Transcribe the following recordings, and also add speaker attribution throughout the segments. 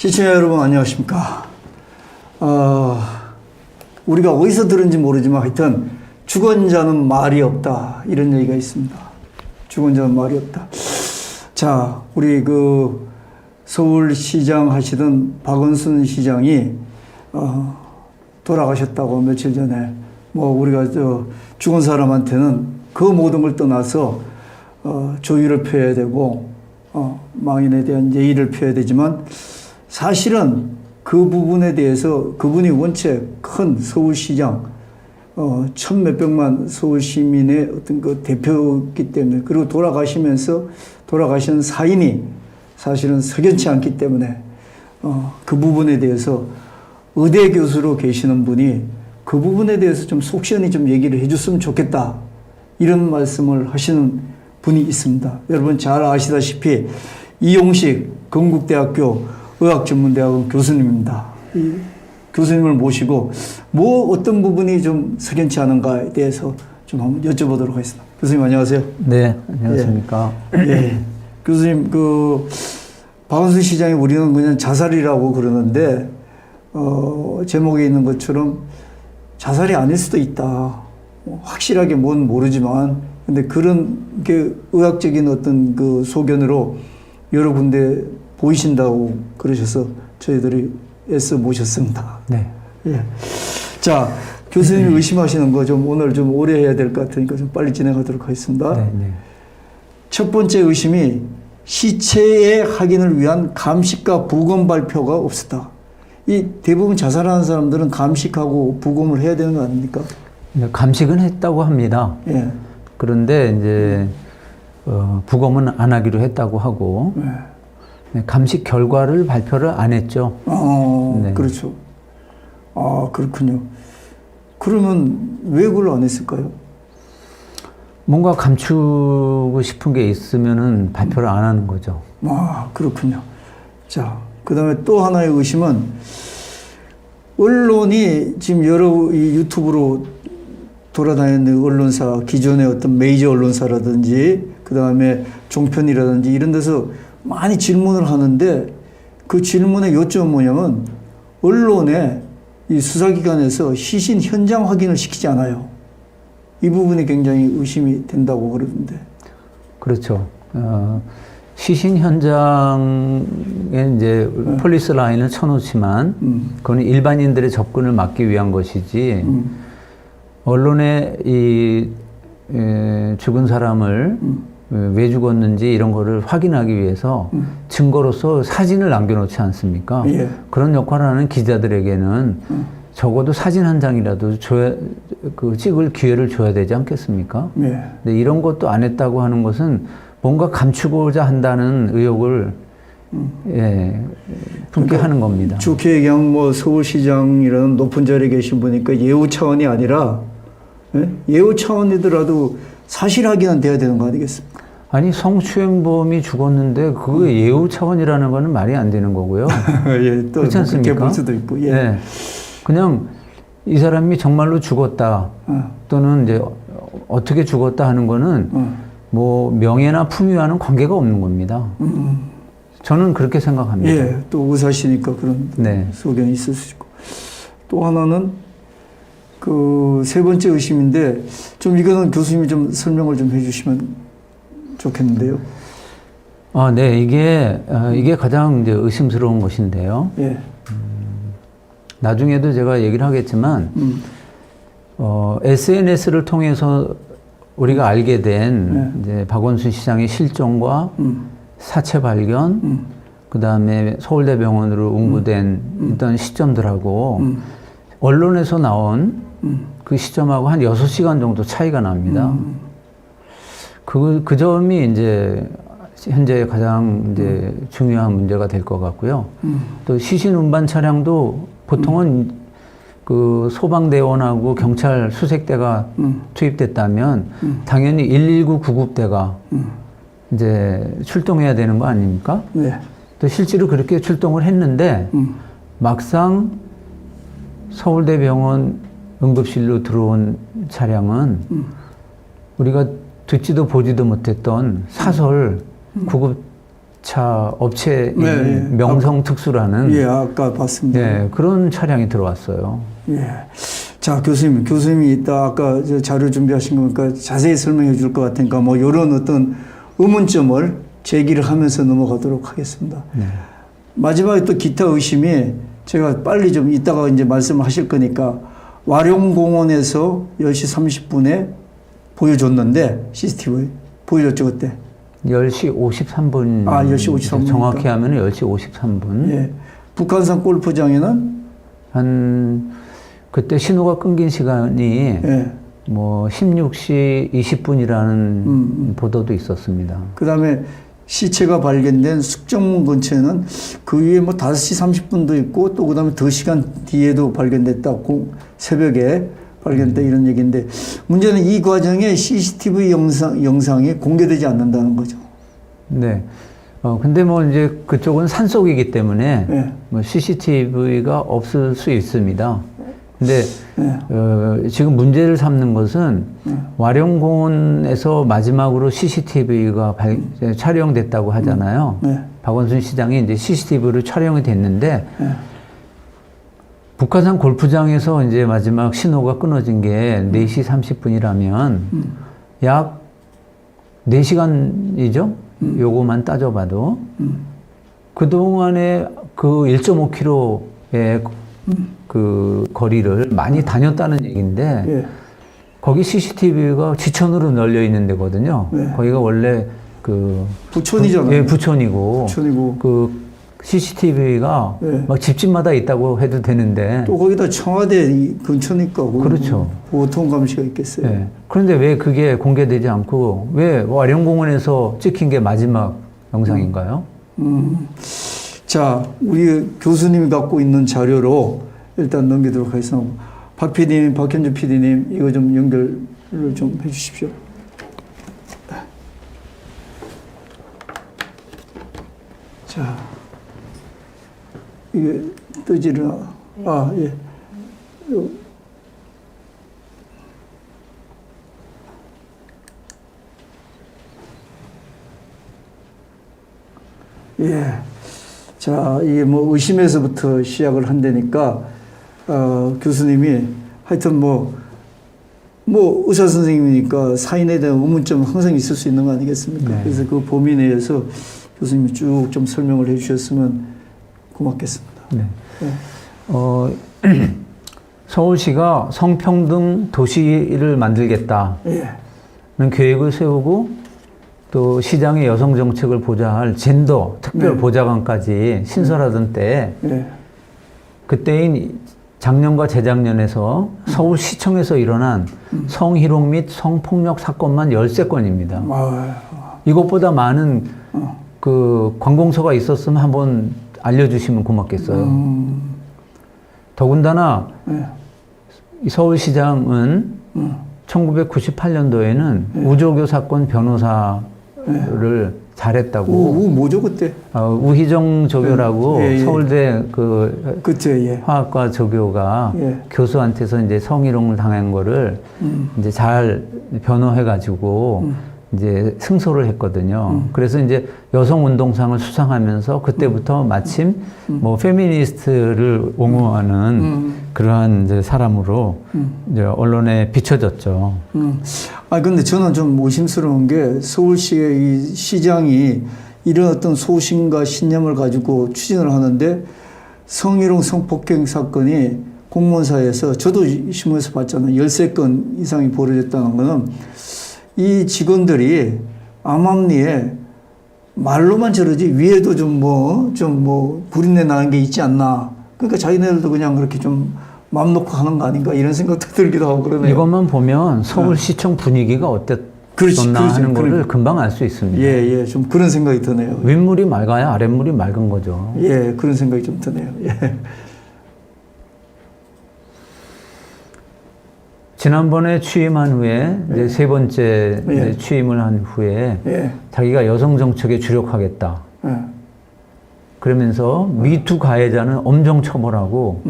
Speaker 1: 시청자 여러분 안녕하십니까. 우리가 어디서 들은지 모르지만 하여튼 주권자는 말이 없다 이런 얘기가 있습니다. 주권자는 말이 없다. 자, 우리 그 서울시장 하시던 박원순 시장이 돌아가셨다고 며칠 전에 뭐 우리가 죽은 사람한테는 그 모든 걸 떠나서 조의를 표해야 되고 망인에 대한 예의를 표해야 되지만 사실은 그 부분에 대해서 그분이 원체 큰 서울시장, 천 몇백만 서울 시민의 어떤 그 대표였기 때문에, 그리고 돌아가시는 사인이 사실은 석연치 않기 때문에, 그 부분에 대해서 의대 교수로 계시는 분이 그 부분에 대해서 좀 속 시원히 좀 얘기를 해줬으면 좋겠다. 이런 말씀을 하시는 분이 있습니다. 여러분 잘 아시다시피 이용식 건국대학교 의학전문대학원 교수님입니다. 이 교수님을 모시고 뭐 어떤 부분이 좀 석연치 않은가에 대해서 좀 한번 여쭤보도록 하겠습니다. 교수님 안녕하세요.
Speaker 2: 네, 안녕하십니까.
Speaker 1: 예. 교수님 그 박원순 시장이 우리는 그냥 자살이라고 그러는데 제목에 있는 것처럼 자살이 아닐 수도 있다. 확실하게 뭔 모르지만 근데 그런 게 의학적인 어떤 그 소견으로 여러 군데 보이신다고 그러셔서 저희들이 애써 모셨습니다.
Speaker 2: 네.
Speaker 1: 예. 자, 교수님이 의심하시는 거 좀 오늘 좀 오래 해야 될 것 같으니까 좀 빨리 진행하도록 하겠습니다.
Speaker 2: 네, 네.
Speaker 1: 첫 번째 의심이 시체의 확인을 위한 감식과 부검 발표가 없었다. 이 대부분 자살하는 사람들은 감식하고 부검을 해야 되는 거 아닙니까?
Speaker 2: 감식은 했다고 합니다.
Speaker 1: 예.
Speaker 2: 그런데 이제 부검은 안 하기로 했다고 하고 감식 결과를 발표를 안 했죠.
Speaker 1: 네. 그렇죠. 아, 그렇군요. 그러면 왜 그걸 안 했을까요?
Speaker 2: 뭔가 감추고 싶은 게 있으면은 발표를 안 하는 거죠.
Speaker 1: 아, 그렇군요. 자, 그 다음에 또 하나의 의심은 언론이 지금 여러 이 유튜브로 돌아다니는 언론사, 기존의 어떤 메이저 언론사라든지 그 다음에 종편이라든지 이런 데서 많이 질문을 하는데 그 질문의 요점은 뭐냐면 언론에 이 수사기관에서 시신 현장 확인을 시키지 않아요. 이 부분이 굉장히 의심이 된다고 그러던데.
Speaker 2: 그렇죠. 시신 현장에 이제 폴리스 라인을 쳐놓지만 그건 일반인들의 접근을 막기 위한 것이지 언론에 이 죽은 사람을 왜 죽었는지 이런 거를 확인하기 위해서 증거로서 사진을 남겨놓지 않습니까?
Speaker 1: 예.
Speaker 2: 그런 역할을 하는 기자들에게는 적어도 사진 한 장이라도 찍을 기회를 줘야 되지 않겠습니까?
Speaker 1: 예.
Speaker 2: 근데 이런 것도 안 했다고 하는 것은 뭔가 감추고자 한다는 의혹을 품게
Speaker 1: 그러니까
Speaker 2: 하는 겁니다.
Speaker 1: 좋게 얘기하면 뭐 서울시장이라는 높은 자리에 계신 분이니까 예우 차원이 아니라 예우 차원이더라도 사실 확인은 돼야 되는 거 아니겠습니까?
Speaker 2: 아니 성추행범이 죽었는데 그게 예우 차원이라는 거는 말이 안 되는 거고요.
Speaker 1: 예, 또
Speaker 2: 그렇지 않습니까?
Speaker 1: 그렇게 볼 수도 있고. 예.
Speaker 2: 네. 그냥 이 사람이 정말로 죽었다 또는 이제 어떻게 죽었다 하는 거는 뭐 명예나 품위와는 관계가 없는 겁니다. 저는 그렇게 생각합니다.
Speaker 1: 예, 또 의사시니까 그런 소견이 있을 수 있고. 또 하나는 그 세 번째 의심인데 좀 이거는 교수님이 좀 설명을 좀 해주시면 좋겠는데요.
Speaker 2: 아, 네, 이게 가장 이제 의심스러운 것인데요.
Speaker 1: 예.
Speaker 2: 나중에도 제가 얘기를 하겠지만 SNS를 통해서 우리가 알게 된 이제 박원순 시장의 실종과 사체 발견, 그 다음에 서울대병원으로 운구된 어떤 시점들하고 언론에서 나온 그 시점하고 한 6시간 정도 차이가 납니다. 그 점이 이제 현재 가장 이제 중요한 문제가 될 것 같고요. 또 시신 운반 차량도 보통은 그 소방대원하고 경찰 수색대가 투입됐다면 당연히 119 구급대가 이제 출동해야 되는 거 아닙니까?
Speaker 1: 네.
Speaker 2: 또 실제로 그렇게 출동을 했는데 막상 서울대병원 응급실로 들어온 차량은 우리가 듣지도 보지도 못했던 사설 구급 차 업체인
Speaker 1: 네, 예.
Speaker 2: 명성특수라는
Speaker 1: 예, 아까 봤습니다.
Speaker 2: 예, 그런 차량이 들어왔어요.
Speaker 1: 예. 자, 교수님이 이따 아까 저 자료 준비하신 거니까 자세히 설명해 줄 것 같으니까 뭐 이런 어떤 의문점을 제기를 하면서 넘어가도록 하겠습니다.
Speaker 2: 네.
Speaker 1: 마지막에 또 기타 의심이 제가 빨리 좀 이따가 이제 말씀하실 거니까 와룡공원에서 10시 30분에 보여줬는데 CCTV 보여줬죠 그때.
Speaker 2: 10시 53분.
Speaker 1: 아, 10시 53분.
Speaker 2: 정확히 하면 10시 53분.
Speaker 1: 예. 북한산 골프장에는
Speaker 2: 그때 신호가 끊긴 시간이
Speaker 1: 예.
Speaker 2: 뭐 16시 20분이라는 보도도 있었습니다.
Speaker 1: 그다음에 시체가 발견된 숙정문 근처에는 그 위에 뭐 5시 30분도 있고 또 그다음에 2시간 뒤에도 발견됐다. 새벽에 발견됐다 이런 얘기인데 문제는 이 과정에 CCTV 영상이 공개되지 않는다는 거죠.
Speaker 2: 네. 근데 뭐 이제 그쪽은 산속이기 때문에
Speaker 1: 네.
Speaker 2: 뭐 CCTV가 없을 수 있습니다. 근데
Speaker 1: 네.
Speaker 2: 지금 문제를 삼는 것은 와룡공원에서 마지막으로 CCTV가 촬영됐다고 하잖아요.
Speaker 1: 네.
Speaker 2: 박원순 시장이 이제 CCTV로 촬영이 됐는데 북한산 골프장에서 이제 마지막 신호가 끊어진 게 4시 30분이라면 약 4시간이죠? 요거만 따져봐도 그동안에 그 1.5km의 그 거리를 많이 다녔다는 얘기인데
Speaker 1: 예.
Speaker 2: 거기 CCTV가 지천으로 널려 있는 데거든요.
Speaker 1: 네.
Speaker 2: 거기가 원래 그
Speaker 1: 부촌이잖아요.
Speaker 2: 예, 부촌이고
Speaker 1: 부촌이고
Speaker 2: 그 CCTV가
Speaker 1: 네.
Speaker 2: 막 집집마다 있다고 해도 되는데
Speaker 1: 또 거기다 청와대 근처니까
Speaker 2: 그렇죠.
Speaker 1: 보통 감시가 있겠어요.
Speaker 2: 예. 그런데 왜 그게 공개되지 않고 왜 와룡공원에서 찍힌 게 마지막 영상인가요?
Speaker 1: 자, 우리 교수님이 갖고 있는 자료로 일단 넘기도록 하겠습니다. 박 PD님, 박현주 PD님, 이거 좀 연결을 좀 해주십시오. 자, 이게 뜨지를, 아, 예. 예. 자, 이게 뭐 의심에서부터 시작을 한다니까, 교수님이 하여튼 뭐 의사 선생님이니까 사인에 대한 의문점 항상 있을 수 있는 거 아니겠습니까?
Speaker 2: 네.
Speaker 1: 그래서 그 범위 내에서 교수님이 쭉 좀 설명을 해 주셨으면 고맙겠습니다.
Speaker 2: 네. 서울시가 성평등 도시를 만들겠다는
Speaker 1: 예.
Speaker 2: 계획을 세우고 또 시장의 여성 정책을 보좌할 젠더 특별
Speaker 1: 네.
Speaker 2: 보좌관까지 신설하던 때
Speaker 1: 예.
Speaker 2: 그때인 작년과 재작년에서 서울시청에서 일어난 성희롱 및 성폭력 사건만 13건입니다.
Speaker 1: 아,
Speaker 2: 이것보다 많은 그 관공서가 있었으면 한번 알려주시면 고맙겠어요. 더군다나
Speaker 1: 예.
Speaker 2: 이 서울시장은 1998년도에는 우조교 사건 변호사를 잘했다고
Speaker 1: 뭐죠 그때?
Speaker 2: 우희정 조교라고
Speaker 1: 예, 예.
Speaker 2: 서울대 그
Speaker 1: 그때 예.
Speaker 2: 화학과 조교가
Speaker 1: 예.
Speaker 2: 교수한테서 이제 성희롱을 당한 거를 이제 잘 변호해가지고 이제 승소를 했거든요. 그래서 이제 여성운동상을 수상하면서 그때부터 마침 뭐 페미니스트를 옹호하는 그러한 이제 사람으로 이제 언론에 비춰졌죠.
Speaker 1: 근데 저는 좀 의심스러운 게 서울시의 이 시장이 이런 어떤 소신과 신념을 가지고 추진을 하는데 성희롱 성폭행 사건이 공무원사에서 저도 신문에서 봤잖아요. 13건 이상이 벌어졌다는 거는 이 직원들이 암암리에 말로만 저러지 위에도 좀 구린내 나는 게 있지 않나. 그러니까 자기네들도 그냥 그렇게 좀 마음 놓고 하는 거 아닌가 이런 생각도 들기도 하고 그러네요.
Speaker 2: 이것만 보면 서울시청 분위기가 어땠었나 하는 거를 금방 알 수 있습니다.
Speaker 1: 예, 좀 그런 생각이 드네요.
Speaker 2: 윗물이 맑아야 아랫물이 맑은 거죠.
Speaker 1: 예, 그런 생각이 좀 드네요. 예.
Speaker 2: 지난번에 취임한 후에 이제 세 번째 이제 취임을 한 후에 자기가 여성 정책에 주력하겠다. 그러면서 미투 가해자는 엄정 처벌하고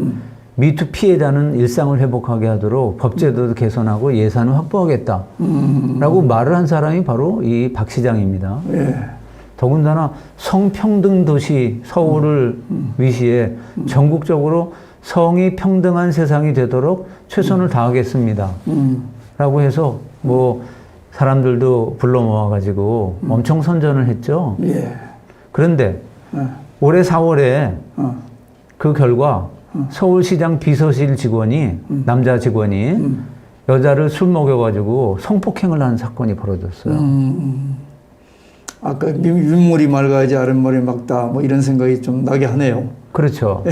Speaker 2: 미투 피해자는 일상을 회복하게 하도록 법제도도 개선하고 예산을 확보하겠다라고 말을 한 사람이 바로 이 박 시장입니다. 더군다나 성평등 도시 서울을 위시해 전국적으로 성이 평등한 세상이 되도록 최선을 다하겠습니다. 라고 해서 뭐 사람들도 불러 모아가지고 엄청 선전을 했죠.
Speaker 1: 예.
Speaker 2: 그런데 올해 4월에 그 결과 서울시장 비서실 직원이 남자 직원이 여자를 술 먹여가지고 성폭행을 한 사건이 벌어졌어요.
Speaker 1: 아까 윗물이 맑아야지 아랫물이 맑다 뭐 이런 생각이 좀 나게 하네요.
Speaker 2: 그렇죠.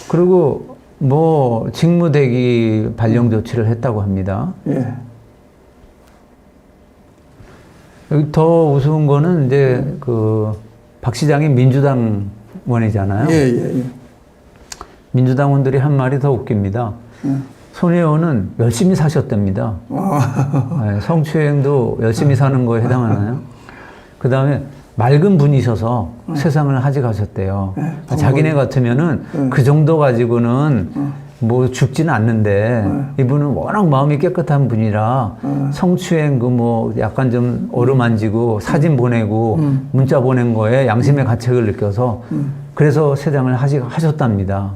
Speaker 2: 그리고 뭐 직무대기 발령 조치를 했다고 합니다.
Speaker 1: 예.
Speaker 2: 여기 더 우스운 거는 이제 그 박 시장이 민주당원이잖아요.
Speaker 1: 예, 예, 예.
Speaker 2: 민주당원들이 한 말이 더 웃깁니다. 손 의원은 열심히 사셨답니다. 네, 성추행도 열심히 사는 거에 해당하나요? 그 다음에 맑은 분이셔서 세상을 하직하셨대요. 자기네 같으면은 그 정도 가지고는 뭐 죽지는 않는데 이분은 워낙 마음이 깨끗한 분이라 성추행 그 뭐 약간 좀 어루만지고 사진 보내고 문자 보낸 거에 양심의 가책을 느껴서 그래서 세상을 하셨답니다.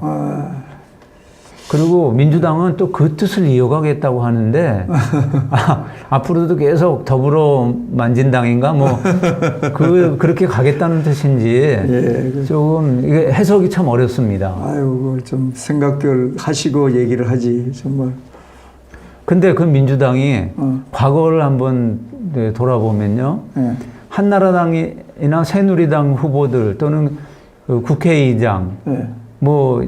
Speaker 2: 그리고 민주당은 또 그 뜻을 이어가겠다고 하는데 앞으로도 계속 더불어 만진당인가 뭐 그렇게 가겠다는 뜻인지
Speaker 1: 예,
Speaker 2: 조금 이게 해석이 참 어렵습니다.
Speaker 1: 아유, 좀 생각들 하시고 얘기를 하지 정말.
Speaker 2: 근데 그 민주당이 과거를 한번 돌아보면요,
Speaker 1: 예.
Speaker 2: 한나라당이나 새누리당 후보들 또는 그 국회의장,
Speaker 1: 예.
Speaker 2: 뭐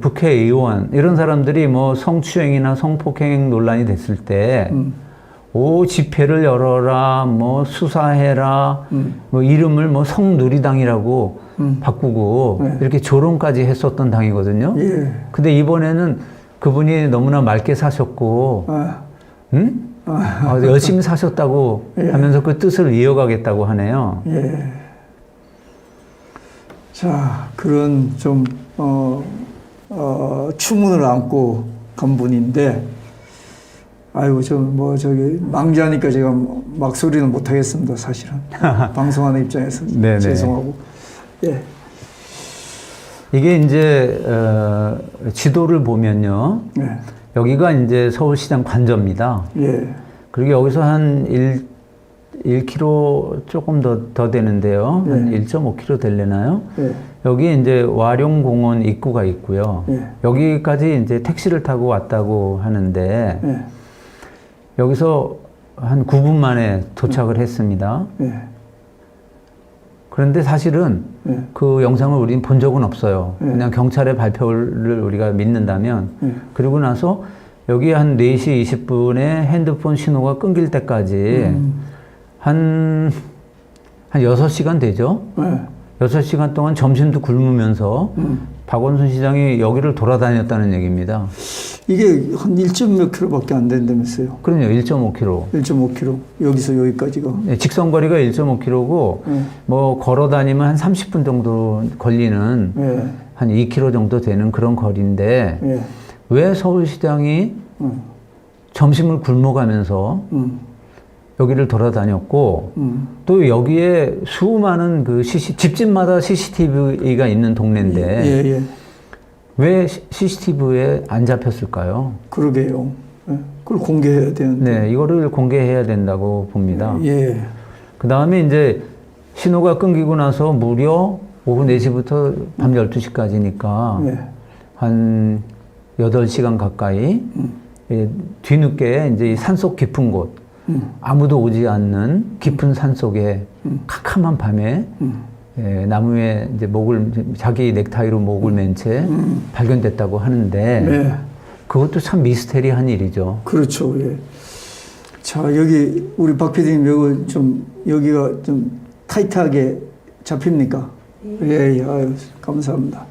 Speaker 2: 국회의원 이런 사람들이 뭐 성추행이나 성폭행 논란이 됐을 때 오 집회를 열어라 뭐 수사해라 뭐 이름을 뭐 성누리당이라고 바꾸고
Speaker 1: 네.
Speaker 2: 이렇게 조롱까지 했었던 당이거든요.
Speaker 1: 예.
Speaker 2: 근데 이번에는 그분이 너무나 맑게 사셨고 응? 열심히 사셨다고
Speaker 1: 예.
Speaker 2: 하면서 그 뜻을 이어가겠다고 하네요.
Speaker 1: 예. 자, 그런 좀 추문을 안고 간 분인데, 아이고, 저기, 망자니까 제가 막소리는 못하겠습니다, 사실은. 방송하는 입장에서.
Speaker 2: 네네.
Speaker 1: 죄송하고. 예.
Speaker 2: 이게 이제, 지도를 보면요.
Speaker 1: 예.
Speaker 2: 여기가 이제 서울시장 관저입니다.
Speaker 1: 예.
Speaker 2: 그리고 여기서 한 1km 조금 더 되는데요.
Speaker 1: 예.
Speaker 2: 한 1.5km 되려나요?
Speaker 1: 예.
Speaker 2: 여기 이제 와룡공원 입구가 있고요.
Speaker 1: 예.
Speaker 2: 여기까지 이제 택시를 타고 왔다고 하는데,
Speaker 1: 예.
Speaker 2: 여기서 한 9분 만에 도착을 했습니다.
Speaker 1: 예.
Speaker 2: 그런데 사실은
Speaker 1: 예.
Speaker 2: 그 영상을 우리는 본 적은 없어요.
Speaker 1: 예.
Speaker 2: 그냥 경찰의 발표를 우리가 믿는다면,
Speaker 1: 예.
Speaker 2: 그리고 나서 여기 한 4시 20분에 핸드폰 신호가 끊길 때까지 한 6시간 되죠?
Speaker 1: 예.
Speaker 2: 6시간 동안 점심도 굶으면서 박원순 시장이 여기를 돌아다녔다는 얘기입니다.
Speaker 1: 이게 한 1몇 킬로밖에 안 된다면서요.
Speaker 2: 그럼요, 1.5km.
Speaker 1: 1.5km. 여기서 여기까지가.
Speaker 2: 네, 직선거리가 1.5km고,
Speaker 1: 예.
Speaker 2: 뭐, 걸어 다니면 한 30분 정도 걸리는
Speaker 1: 예.
Speaker 2: 한 2km 정도 되는 그런 거리인데,
Speaker 1: 예.
Speaker 2: 왜 서울시장이 점심을 굶어가면서 여기를 돌아다녔고, 또 여기에 수많은 그 집집마다 CCTV가 있는 동네인데,
Speaker 1: 예, 예.
Speaker 2: 왜 CCTV에 안 잡혔을까요?
Speaker 1: 그러게요. 예. 그걸 공개해야 되는데.
Speaker 2: 네, 이거를 공개해야 된다고 봅니다.
Speaker 1: 예.
Speaker 2: 그 다음에 이제 신호가 끊기고 나서 무려 오후 4시부터 밤 12시까지니까
Speaker 1: 예.
Speaker 2: 한 8시간 가까이 예, 뒤늦게 이제 이 산속 깊은 곳, 아무도 오지 않는 깊은 산 속에 캄캄한 밤에 예, 나무에 이제 자기 넥타이로 목을 맨 채 발견됐다고 하는데
Speaker 1: 네.
Speaker 2: 그것도 참 미스테리한 일이죠.
Speaker 1: 그렇죠. 예. 자, 여기 우리 박 PD님 여기가 좀 타이트하게 잡힙니까? 예, 예. 아유, 감사합니다.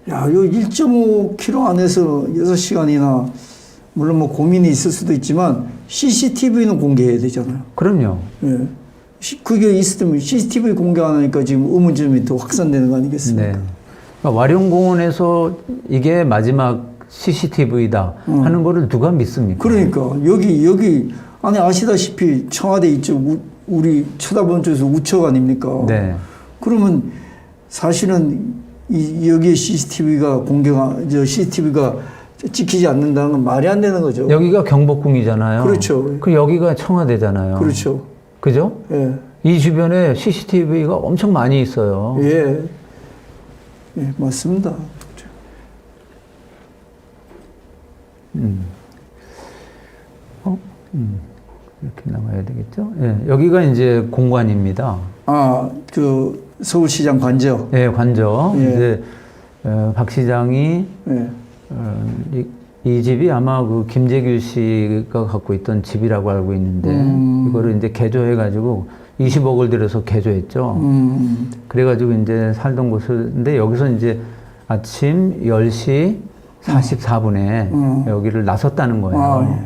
Speaker 1: 야, 요 1.5km 안에서 6시간이나 물론 뭐 고민이 있을 수도 있지만 CCTV는 공개해야 되잖아요.
Speaker 2: 그럼요.
Speaker 1: 예. 그게 있으면 CCTV 공개 안 하니까 지금 의문점이 더 확산되는 거 아니겠습니까?
Speaker 2: 네. 그러니까 와룡공원에서 이게 마지막 CCTV다 하는 거를 누가 믿습니까?
Speaker 1: 그러니까 여기 아니 아시다시피 청와대 이쪽 우리 쳐다보는 쪽에서 우측 아닙니까?
Speaker 2: 네.
Speaker 1: 그러면 사실은 여기에 CCTV가 찍히지 않는다는 건 말이 안 되는 거죠.
Speaker 2: 여기가 경복궁이잖아요.
Speaker 1: 그렇죠.
Speaker 2: 그 여기가 청와대잖아요.
Speaker 1: 그렇죠.
Speaker 2: 그죠?
Speaker 1: 예.
Speaker 2: 이 주변에 CCTV가 엄청 많이 있어요.
Speaker 1: 예. 예, 맞습니다.
Speaker 2: 이렇게 나가야 되겠죠? 예. 여기가 이제 공관입니다.
Speaker 1: 아, 그 서울시장 관저.
Speaker 2: 예, 관저.
Speaker 1: 예.
Speaker 2: 이제 박 시장이
Speaker 1: 예.
Speaker 2: 이 집이 아마 그 김재규 씨가 갖고 있던 집이라고 알고 있는데 이거를 이제 개조해가지고 20억을 들여서 개조했죠. 그래가지고 이제 살던 곳인데 여기서 이제 아침 10시 44분에 여기를 나섰다는 거예요.
Speaker 1: 아,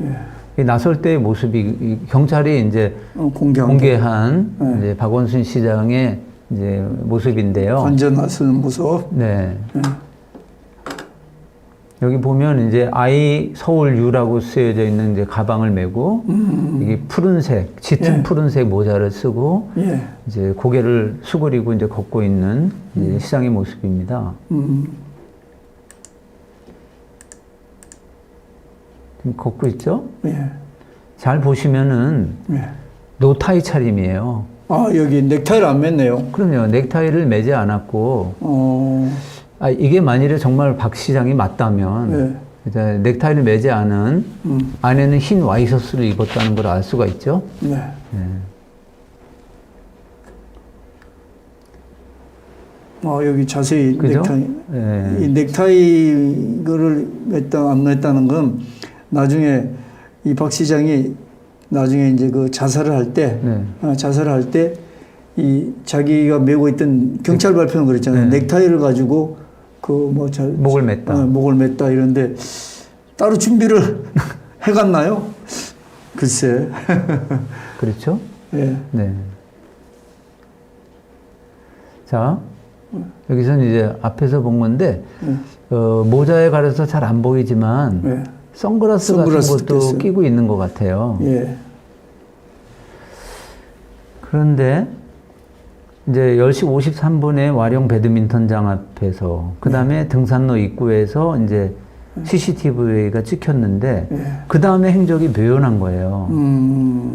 Speaker 1: 예.
Speaker 2: 이 나설 때의 모습이 이 경찰이 이제 공개한
Speaker 1: 네.
Speaker 2: 이제 박원순 시장의 이제 모습인데요.
Speaker 1: 관저 나서는 모습.
Speaker 2: 네.
Speaker 1: 예.
Speaker 2: 여기 보면 이제 아이 서울 유라고 쓰여져 있는 이제 가방을 메고 이게 푸른색 짙은
Speaker 1: 예.
Speaker 2: 푸른색 모자를 쓰고
Speaker 1: 예.
Speaker 2: 이제 고개를 수그리고 이제 걷고 있는 이제 시장의 모습입니다. 지금 걷고 있죠?
Speaker 1: 예.
Speaker 2: 잘 보시면은
Speaker 1: 예.
Speaker 2: 노타이 차림이에요.
Speaker 1: 아, 여기 넥타이를 안 맸네요.
Speaker 2: 그럼요. 넥타이를 매지 않았고 이게 만일에 정말 박 시장이 맞다면
Speaker 1: 예.
Speaker 2: 이제 넥타이를 매지 않은 안에는 흰 와이셔츠를 입었다는 걸 알 수가 있죠.
Speaker 1: 네.
Speaker 2: 네.
Speaker 1: 여기 자세히
Speaker 2: 그죠?
Speaker 1: 넥타이.
Speaker 2: 예.
Speaker 1: 이 넥타이를 맸다 안 맸다는 건 나중에 이 박 시장이 나중에 이제 그 자살을 할 때,
Speaker 2: 네.
Speaker 1: 자살을 할 때 이 자기가 메고 있던 경찰 발표는 그랬잖아요.
Speaker 2: 네.
Speaker 1: 넥타이를 가지고 그 뭐
Speaker 2: 목을 맸다.
Speaker 1: 목을 맸다 이런데 따로 준비를 해갔나요? 글쎄.
Speaker 2: 그렇죠?
Speaker 1: 예.
Speaker 2: 네. 자, 여기서는 이제 앞에서 본 건데, 모자에 가려서 잘 안 보이지만,
Speaker 1: 예.
Speaker 2: 선글라스
Speaker 1: 선글라스
Speaker 2: 같은 것도
Speaker 1: 꼈어요.
Speaker 2: 끼고 있는 것 같아요.
Speaker 1: 예.
Speaker 2: 그런데, 이제 10시 53분에 와룡 배드민턴장 앞에서, 그 다음에 등산로 입구에서 이제 CCTV가 찍혔는데, 그 다음에 행적이 묘연한 거예요.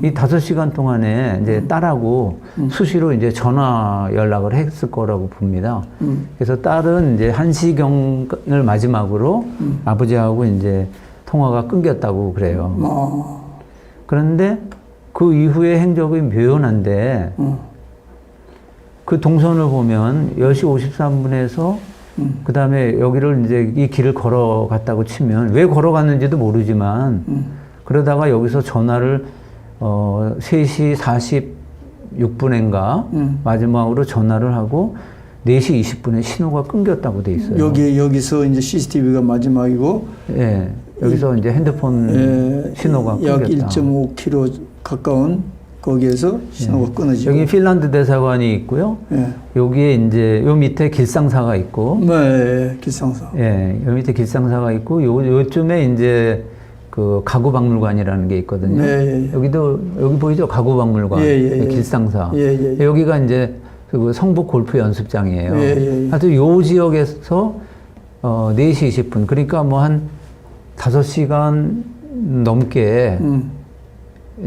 Speaker 2: 이 5시간 동안에 이제 딸하고 수시로 이제 전화 연락을 했을 거라고 봅니다. 그래서 딸은 이제 1시경을 마지막으로 아버지하고 이제 통화가 끊겼다고 그래요. 그런데 그 이후의 행적이 묘연한데, 그 동선을 보면 10시 53분에서 그 다음에 여기를 이제 이 길을 걸어갔다고 치면 왜 걸어갔는지도 모르지만 그러다가 여기서 전화를 3시 46분인가 마지막으로 전화를 하고 4시 20분에 신호가 끊겼다고 돼 있어요.
Speaker 1: 여기서 이제 CCTV가 마지막이고,
Speaker 2: 예. 여기서 이제 핸드폰 신호가 끊겼다.
Speaker 1: 약 1.5km 가까운 거기에서 신호가 끊어지고.
Speaker 2: 여기 핀란드 대사관이 있고요.
Speaker 1: 예.
Speaker 2: 여기에 이제 요 밑에 길상사가 있고.
Speaker 1: 네, 길상사.
Speaker 2: 예. 요 밑에 길상사가 있고 요쯤에 이제 그 가구박물관이라는 게 있거든요.
Speaker 1: 네.
Speaker 2: 여기 보이죠? 가구박물관.
Speaker 1: 예.
Speaker 2: 길상사.
Speaker 1: 예.
Speaker 2: 여기가 이제 그 성북 골프 연습장이에요.
Speaker 1: 예.
Speaker 2: 하여튼 요 지역에서 4시 20분. 그러니까 뭐 한 5시간 넘게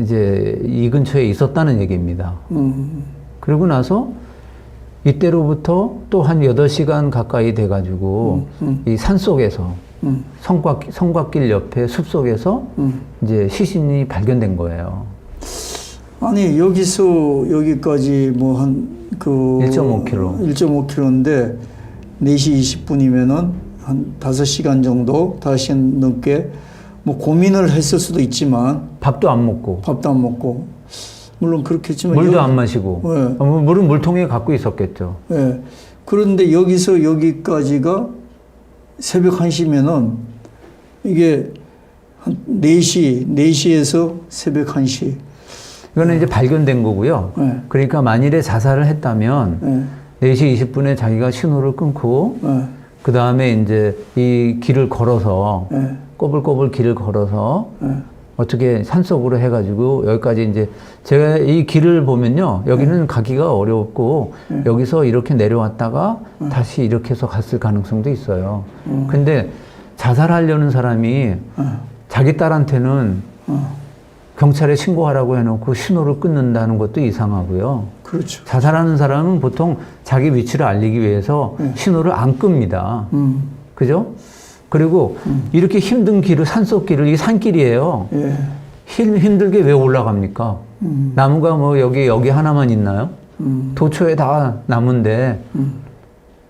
Speaker 2: 이제 이 근처에 있었다는 얘기입니다. 그러고 나서 이때로부터 또 한 8시간 가까이 돼가지고 이 산 속에서 성곽길 옆에 숲속에서 이제 시신이 발견된 거예요.
Speaker 1: 아니 여기서 여기까지 뭐 한 그 1.5km인데 4시 20분이면은 한 5시간 정도, 5시간 넘게 뭐 고민을 했을 수도 있지만
Speaker 2: 밥도 안 먹고
Speaker 1: 물론 그렇겠지만
Speaker 2: 물도 안 마시고
Speaker 1: 네.
Speaker 2: 물은 물통에 갖고 있었겠죠.
Speaker 1: 네. 그런데 여기서 여기까지가 새벽 1시면은 이게 한 4시에서 새벽 1시.
Speaker 2: 이거는 이제 발견된 거고요.
Speaker 1: 네.
Speaker 2: 그러니까 만일에 자살을 했다면 4시 20분에 자기가 신호를 끊고 그 다음에 이제 이 길을 걸어서 꼬불꼬불 길을 걸어서 어떻게 산속으로 해가지고 여기까지 이제 제가 이 길을 보면요. 여기는 가기가 어렵고 여기서 이렇게 내려왔다가 다시 이렇게 해서 갔을 가능성도 있어요. 근데 자살하려는 사람이 자기 딸한테는 경찰에 신고하라고 해놓고 신호를 끊는다는 것도 이상하고요.
Speaker 1: 그렇죠.
Speaker 2: 자살하는 사람은 보통 자기 위치를 알리기 위해서 신호를 안 끕니다. 그죠? 그리고 이렇게 힘든 길을, 산속길을, 이게 산길이에요.
Speaker 1: 예.
Speaker 2: 힘들게 왜 올라갑니까? 나무가 뭐 여기 하나만 있나요? 도초에 다 나무인데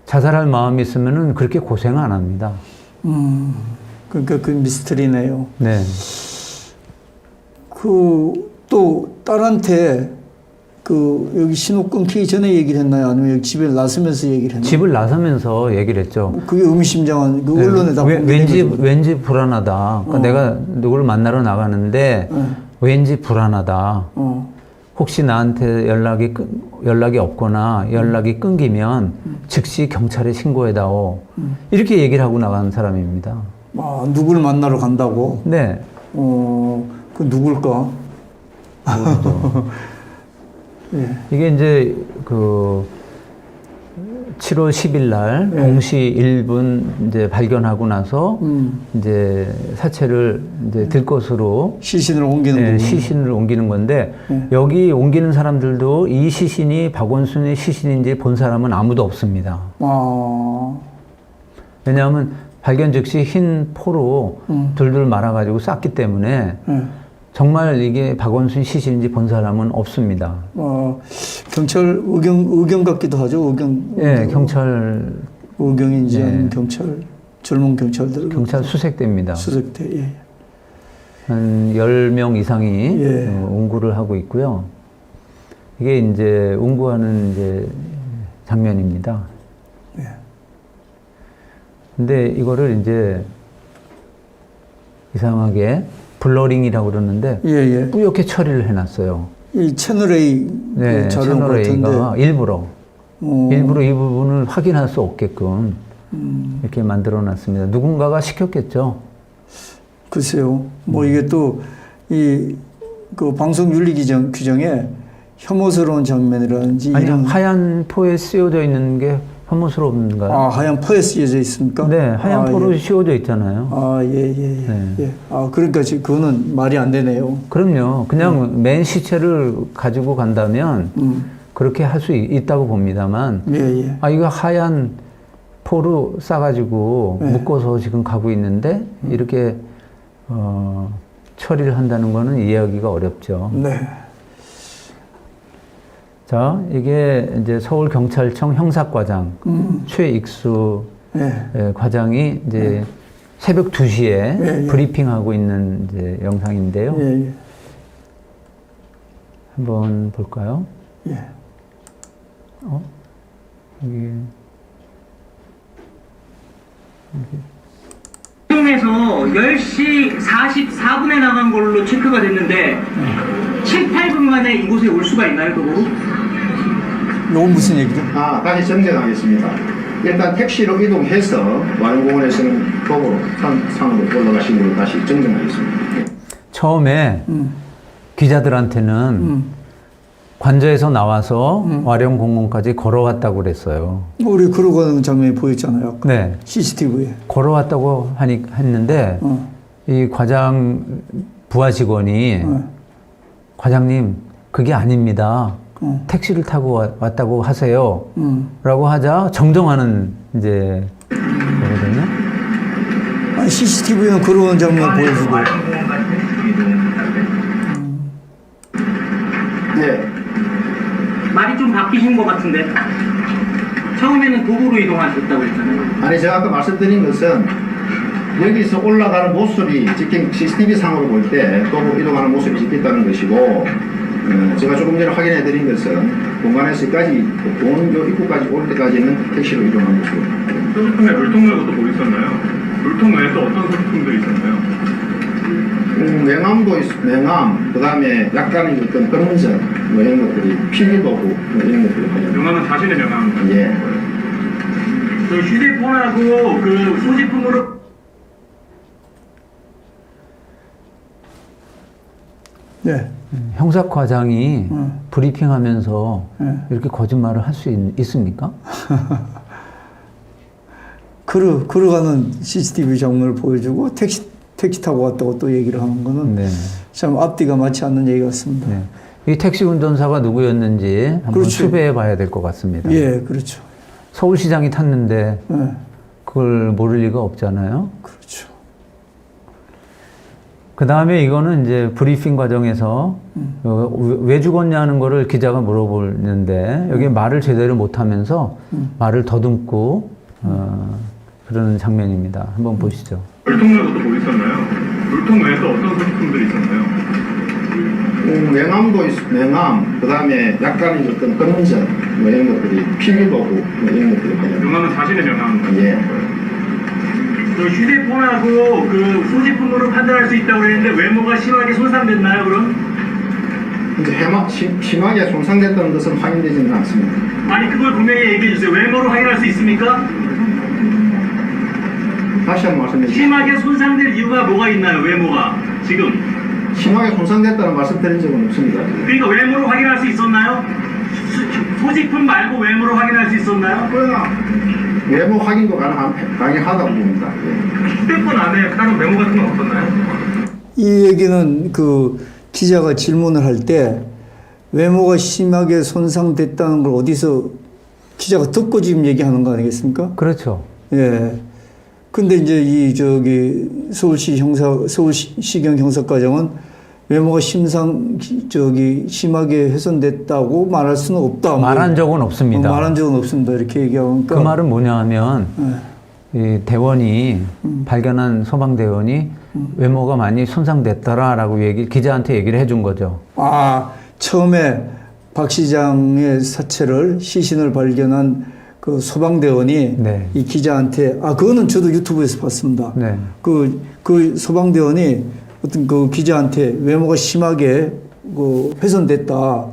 Speaker 2: 자살할 마음이 있으면은 그렇게 고생 안 합니다.
Speaker 1: 그러니까 그 미스터리네요.
Speaker 2: 네.
Speaker 1: 또 딸한테 여기 신호 끊기기 전에 얘기를 했나요? 아니면 여기 집에 나서면서 얘기를 했나요?
Speaker 2: 집을 나서면서 얘기를 했죠.
Speaker 1: 그게 의미심장한,
Speaker 2: 네.
Speaker 1: 언론에 다 공개된 거죠.
Speaker 2: 왠지 불안하다. 그러니까 내가 누구를 만나러 나가는데 왠지 불안하다. 혹시 나한테 연락이 없거나 연락이 끊기면 즉시 경찰에 신고해다오. 이렇게 얘기를 하고 나가는 사람입니다.
Speaker 1: 아, 누구를 만나러 간다고?
Speaker 2: 네.
Speaker 1: 그 누굴까? 예.
Speaker 2: 이게 이제 7월 10일 날 동시 1분 이제 발견하고 나서 이제 사체를 이제 들것으로
Speaker 1: 시신을 옮기는
Speaker 2: 네,
Speaker 1: 거군요.
Speaker 2: 시신을 옮기는 건데 여기 옮기는 사람들도 이 시신이 박원순의 시신인지 본 사람은 아무도 없습니다.
Speaker 1: 아,
Speaker 2: 왜냐하면 발견 즉시 흰 포로 둘둘 말아가지고 쌌기 때문에 정말 이게 박원순 시신인지 본 사람은 없습니다.
Speaker 1: 경찰 의경 같기도 하죠.
Speaker 2: 네, 경찰
Speaker 1: 의경인지
Speaker 2: 네.
Speaker 1: 경찰 젊은 경찰들
Speaker 2: 경찰 수색대입니다.
Speaker 1: 수색대. 예.
Speaker 2: 한 10명 이상이
Speaker 1: 예.
Speaker 2: 운구를 하고 있고요. 이게 이제 운구하는 이제 장면입니다.
Speaker 1: 예.
Speaker 2: 근데 이거를 이제 이상하게 블러링이라고 그러는데
Speaker 1: 예.
Speaker 2: 뿌옇게 처리를 해놨어요.
Speaker 1: 이 채널 A
Speaker 2: 네,
Speaker 1: 자료
Speaker 2: 채널 A가
Speaker 1: 같은데
Speaker 2: 일부러 이 부분을 확인할 수 없게끔 이렇게 만들어놨습니다. 누군가가 시켰겠죠.
Speaker 1: 글쎄요. 뭐 이게 또 그 방송 윤리 규정에 혐오스러운 장면이라든지
Speaker 2: 아니
Speaker 1: 이런
Speaker 2: 하얀 포에 씌워져 있는 게 혐오스러운가요?
Speaker 1: 하얀 포에 쓰여져 있습니까?
Speaker 2: 네, 하얀 포로
Speaker 1: 예.
Speaker 2: 씌워져 있잖아요.
Speaker 1: 예.
Speaker 2: 네.
Speaker 1: 그러니까 지금 그거는 말이 안 되네요.
Speaker 2: 그럼요. 그냥 맨 시체를 가지고 간다면 그렇게 할 수 있다고 봅니다만,
Speaker 1: 예.
Speaker 2: 이거 하얀 포로 싸가지고 묶어서 지금 가고 있는데 이렇게 처리를 한다는 거는 이해하기가 어렵죠.
Speaker 1: 네.
Speaker 2: 자, 이게 이제 서울경찰청 형사과장 최익수 과장이 이제 새벽 2시에 브리핑하고 있는 이제 영상인데요.
Speaker 1: 예.
Speaker 2: 한번 볼까요?
Speaker 1: 예.
Speaker 2: 여기.
Speaker 3: 에서 10시 44분에 나간 걸로 체크가 됐는데 7, 8분 만에 이곳에 올 수가 있나요, 도보로?
Speaker 1: 이건 무슨 얘기죠?
Speaker 4: 다시 정정하겠습니다. 일단 택시로 이동해서 완공원에서는 도보로 산으로 올라가신 걸로 다시 정정하겠습니다.
Speaker 2: 처음에 기자들한테는 관저에서 나와서 와룡공원까지 걸어왔다고 그랬어요.
Speaker 1: 우리 그러고 가는 장면이 보였잖아요. 아까.
Speaker 2: 네.
Speaker 1: CCTV에.
Speaker 2: 걸어왔다고 했는데 이 과장 부하 직원이 과장님 그게 아닙니다. 택시를 타고 왔다고 하세요. 라고 하자 정정하는 이제 거거든요.
Speaker 1: 아니, CCTV는 그런 장면 보여주고.
Speaker 4: 네.
Speaker 3: 말이 좀 바뀌신 것 같은데 처음에는 도보로 이동하셨다고 했잖아요.
Speaker 4: 아니 제가 아까 말씀드린 것은 여기서 올라가는 모습이 찍힌 CCTV 상으로 볼 때 도보 이동하는 모습이 찍혔다는 것이고 제가 조금 전에 확인해 드린 것은 공간에서까지 공원교 입구까지 올 때까지는 택시로 이동한 것으로.
Speaker 5: 소지품에 물통 말고도 뭐 있었나요? 물통 외에 또 어떤 소지품들이 있었나요?
Speaker 4: 명암, 그 다음에 약간의 어떤 검은색, 뭐 이런 것들이, 필기도구, 뭐 이런 것들이 가장.
Speaker 5: 명함은 자신의 명함.
Speaker 4: 예.
Speaker 3: 그 휴대폰하고 그 소지품으로
Speaker 1: 네.
Speaker 2: 형사과장이 브리핑하면서
Speaker 1: 네.
Speaker 2: 이렇게 거짓말을 할 수 있습니까?
Speaker 1: 걸어가는 CCTV 장면을 보여주고 택시 타고 왔다고 또 얘기를 하는 거는
Speaker 2: 네.
Speaker 1: 참 앞뒤가 맞지 않는 얘기 같습니다.
Speaker 2: 네. 이 택시 운전사가 누구였는지 한번
Speaker 1: 그렇죠.
Speaker 2: 수배해 봐야 될 것 같습니다.
Speaker 1: 예, 그렇죠.
Speaker 2: 서울시장이 탔는데
Speaker 1: 예,
Speaker 2: 그걸 모를 리가 없잖아요.
Speaker 1: 그렇죠.
Speaker 2: 그 다음에 이거는 이제 브리핑 과정에서 왜 죽었냐는 거를 기자가 물어보는데 여기 말을 제대로 못하면서 말을 더듬고 그러는 장면입니다. 한번 보시죠.
Speaker 5: 물통 말고 또 뭐 있었나요? 물통 외에 또 어떤 소지품들이 있었나요?
Speaker 4: 명함, 그 다음에 약간의 어떤 건전, 뭐 이런 것들이, 필기도구, 뭐 이런 것들이 많이
Speaker 5: 명함은 자신의 명함.
Speaker 4: 예.
Speaker 3: 그 휴대폰하고 그 소지품으로 판단할 수 있다고 그랬는데 외모가 심하게 손상됐나요, 그럼?
Speaker 4: 이제 심하게 손상됐다는 것은 확인되지는 않습니다.
Speaker 3: 아니, 그걸 분명히 얘기해 주세요. 외모로 확인할 수 있습니까?
Speaker 4: 다시 한번 말씀해 주세요.
Speaker 3: 심하게 손상될 이유가 뭐가 있나요, 외모가? 지금.
Speaker 4: 심하게 손상됐다는 말씀 드린 적은 없습니다.
Speaker 3: 그러니까 외모로 확인할 수 있었나요? 소지품 말고 외모로 확인할 수 있었나요?
Speaker 4: 외모 확인도 가능하다고 봅니다. 예.
Speaker 3: 휴대폰 안에 다른 메모 같은 건 없었나요?
Speaker 1: 이 얘기는 그 기자가 질문을 할 때 외모가 심하게 손상됐다는 걸 어디서 기자가 듣고 지금 얘기하는 거 아니겠습니까?
Speaker 2: 그렇죠.
Speaker 1: 예. 근데 이제 서울시경 형사과장은 외모가 심하게 훼손됐다고 말할 수는 없다.
Speaker 2: 말한 적은 없습니다.
Speaker 1: 말한 적은 없습니다. 이렇게 얘기하니까.
Speaker 2: 그 말은 뭐냐 하면 이 대원이 발견한 소방대원이 외모가 많이 손상됐더라라고 기자한테 얘기를 해준 거죠.
Speaker 1: 아, 처음에 박 시장의 사체를 시신을 발견한 그 소방대원이
Speaker 2: 네.
Speaker 1: 이 기자한테 그거는 저도 유튜브에서 봤습니다.
Speaker 2: 네.
Speaker 1: 그 소방대원이 어떤 그 기자한테 외모가 심하게 훼손됐다.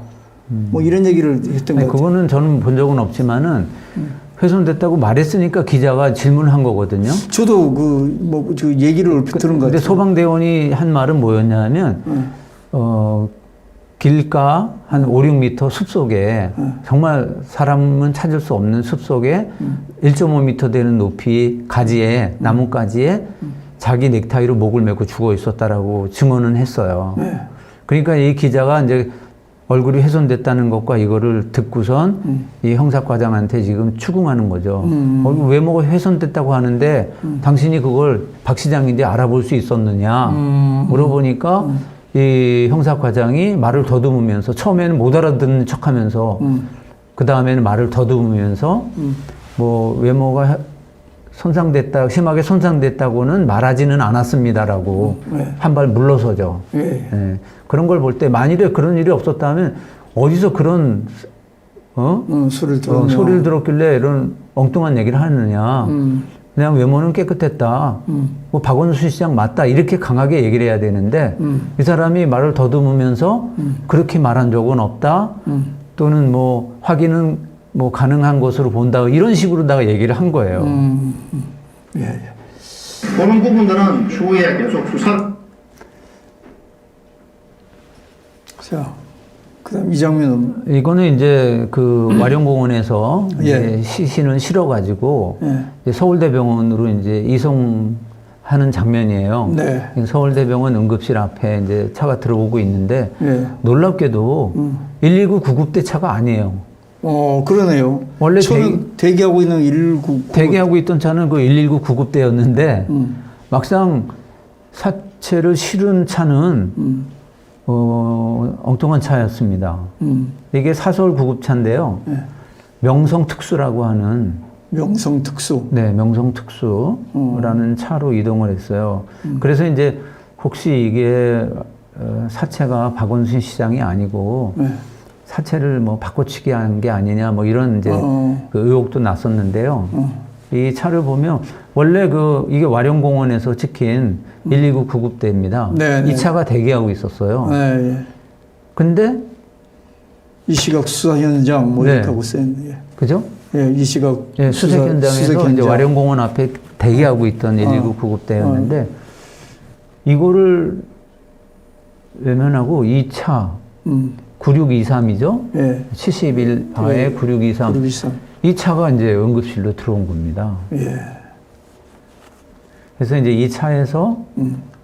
Speaker 1: 뭐 이런 얘기를 했던 것 같아요.
Speaker 2: 그거는 저는 본 적은 없지만은 훼손됐다고 말했으니까 기자가 질문한 거거든요.
Speaker 1: 저도 그 얘기를 얼핏 들은 것
Speaker 2: 근데
Speaker 1: 같아요.
Speaker 2: 소방대원이 한 말은 뭐였냐면 길가 한 5, 6m 숲속에 정말 사람은 찾을 수 없는 숲속에 1.5m 되는 높이 가지에 나뭇가지에 자기 넥타이로 목을 메고 죽어 있었다라고 증언은 했어요. 그러니까 이 기자가 이제 얼굴이 훼손됐다는 것과 이거를 듣고선 이 형사과장한테 지금 추궁하는 거죠. 외모가 훼손됐다고 하는데 당신이 그걸 박 시장인지 알아볼 수 있었느냐 물어보니까 이 형사과장이 말을 더듬으면서 처음에는 못 알아듣는 척하면서 그 다음에는 말을 더듬으면서 뭐 외모가 심하게 손상됐다고는 말하지는 않았습니다라고 한 발 물러서죠. 예. 그런 걸 볼 때 만일에 그런 일이 없었다면 어디서 그런 소리를 들었길래 이런 엉뚱한 얘기를 하느냐. 그냥 외모는 깨끗했다. 뭐 박원순 시장 맞다. 이렇게 강하게 얘기를 해야 되는데 이 사람이 말을 더듬으면서 그렇게 말한 적은 없다. 또는 뭐 확인은 뭐 가능한 것으로 본다. 이런 식으로다가 얘기를 한 거예요.
Speaker 1: 예.
Speaker 4: 그런 부분들은 추후에 계속 수사.
Speaker 1: 자, 그다음 이 장면은
Speaker 2: 이거는 이제 그 와룡공원에서
Speaker 1: 예.
Speaker 2: 이제 시신을 실어가지고 이제 서울대병원으로 이제 이송하는 장면이에요.
Speaker 1: 네.
Speaker 2: 서울대병원 응급실 앞에 이제 차가 들어오고 있는데 놀랍게도 119 구급대 차가 아니에요.
Speaker 1: 그러네요.
Speaker 2: 원래
Speaker 1: 저는 대기하고 있는 119
Speaker 2: 대기하고 있던 차는 그 119 구급대였는데 막상 사체를 실은 차는 엉뚱한 차였습니다. 이게 사설 구급차인데요. 명성특수라고 하는
Speaker 1: 명성특수.
Speaker 2: 네, 명성특수라는 차로 이동을 했어요. 그래서 이제 혹시 이게 사체가 박원순 시장이 아니고 사체를 뭐 바꿔치기 한 게 아니냐 뭐 이런 이제 그 의혹도 났었는데요. 이 차를 보면 원래 이게 와룡공원에서 찍힌 119 구급대입니다. 이 차가 대기하고 있었어요.
Speaker 1: 근데 이 시각 수사 현장 뭐 이렇게 하고 써있네.
Speaker 2: 그죠?
Speaker 1: 이 시각
Speaker 2: 수색 현장에서 이제 와룡공원 앞에 대기하고 있던 119 구급대였는데 이거를 외면하고 2차
Speaker 1: 음.
Speaker 2: 9623이죠.
Speaker 1: 예.
Speaker 2: 71바에
Speaker 1: 예.
Speaker 2: 9623.
Speaker 1: 9623.
Speaker 2: 이 차가 이제 응급실로 들어온 겁니다.
Speaker 1: 예.
Speaker 2: 그래서 이제 이 차에서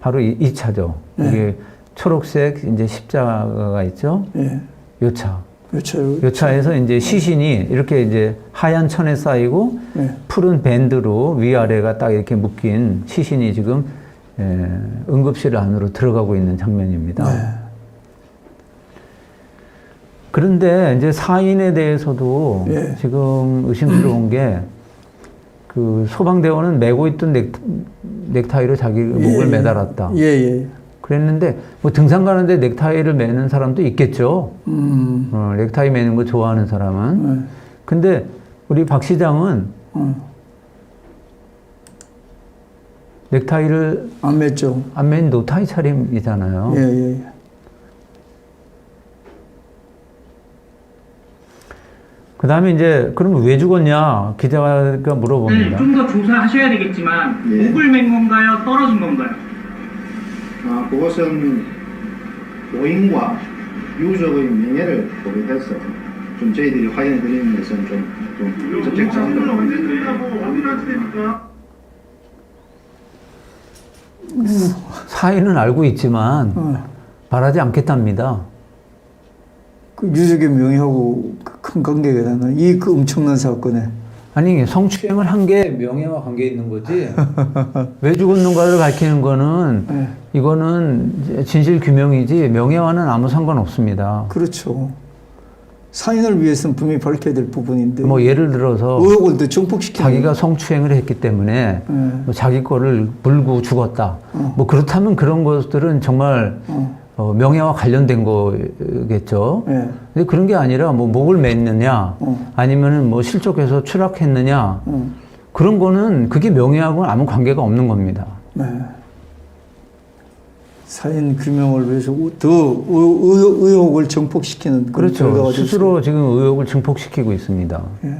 Speaker 2: 바로 이 차죠.
Speaker 1: 네.
Speaker 2: 이게 초록색 이제 십자가가 있죠.
Speaker 1: 예.
Speaker 2: 요 차.
Speaker 1: 그렇죠.
Speaker 2: 요 차에서 이제 시신이 이렇게 이제 하얀 천에 쌓이고
Speaker 1: 예.
Speaker 2: 푸른 밴드로 위아래가 딱 이렇게 묶인 시신이 지금 응급실 안으로 들어가고 있는 장면입니다.
Speaker 1: 네.
Speaker 2: 그런데 이제 사인에 대해서도
Speaker 1: 예.
Speaker 2: 지금 의심스러운 게 그 소방대원은 메고 있던 넥타이로 자기 목을 매달았다.
Speaker 1: 예, 예.
Speaker 2: 그랬는데 뭐 등산 가는데 넥타이를 매는 사람도 있겠죠. 넥타이 매는 거 좋아하는 사람은. 근데 우리 박 시장은 넥타이를
Speaker 1: 안 맺죠.
Speaker 2: 안 맨 노타이 차림이잖아요.
Speaker 1: 예, 예.
Speaker 2: 그 다음에 이제, 그러면 왜 죽었냐? 기자가 물어봅니다.
Speaker 3: 좀 더 조사하셔야 되겠지만
Speaker 4: 예.
Speaker 3: 목을 맨 건가요? 떨어진 건가요?
Speaker 4: 그것은 고인과 유족의 명예를 고려해서 좀 저희들이 확인해 드리는 것은 좀 적절치
Speaker 2: 사인은 알고 있지만, 말하지 않겠답니다.
Speaker 1: 그 유족의 명예하고 큰 관계가 있나? 이 그 엄청난 사건에.
Speaker 2: 아니, 성추행을 한 게 명예와 관계 있는 거지. 왜 죽었는가를 밝히는 거는,
Speaker 1: 네.
Speaker 2: 이거는 진실 규명이지, 명예와는 아무 상관없습니다.
Speaker 1: 그렇죠. 사인을 위해서는 분명히 밝혀야 될 부분인데.
Speaker 2: 뭐, 예를 들어서,
Speaker 1: 의혹을 더 증폭시키는.
Speaker 2: 자기가 성추행을 했기 때문에, 뭐 자기 거를 물고 죽었다. 뭐, 그렇다면 그런 것들은 정말, 명예와 관련된 거겠죠.
Speaker 1: 예.
Speaker 2: 근데 그런 게 아니라 뭐 목을 맸느냐, 아니면은 뭐 실족해서 추락했느냐, 그런 거는 그게 명예하고는 아무 관계가 없는 겁니다.
Speaker 1: 네. 사인 규명을 위해서 더 의혹을 증폭시키는 그런
Speaker 2: 그렇죠.
Speaker 1: 결과가
Speaker 2: 스스로 지금 의혹을 증폭시키고 있습니다.
Speaker 1: 예.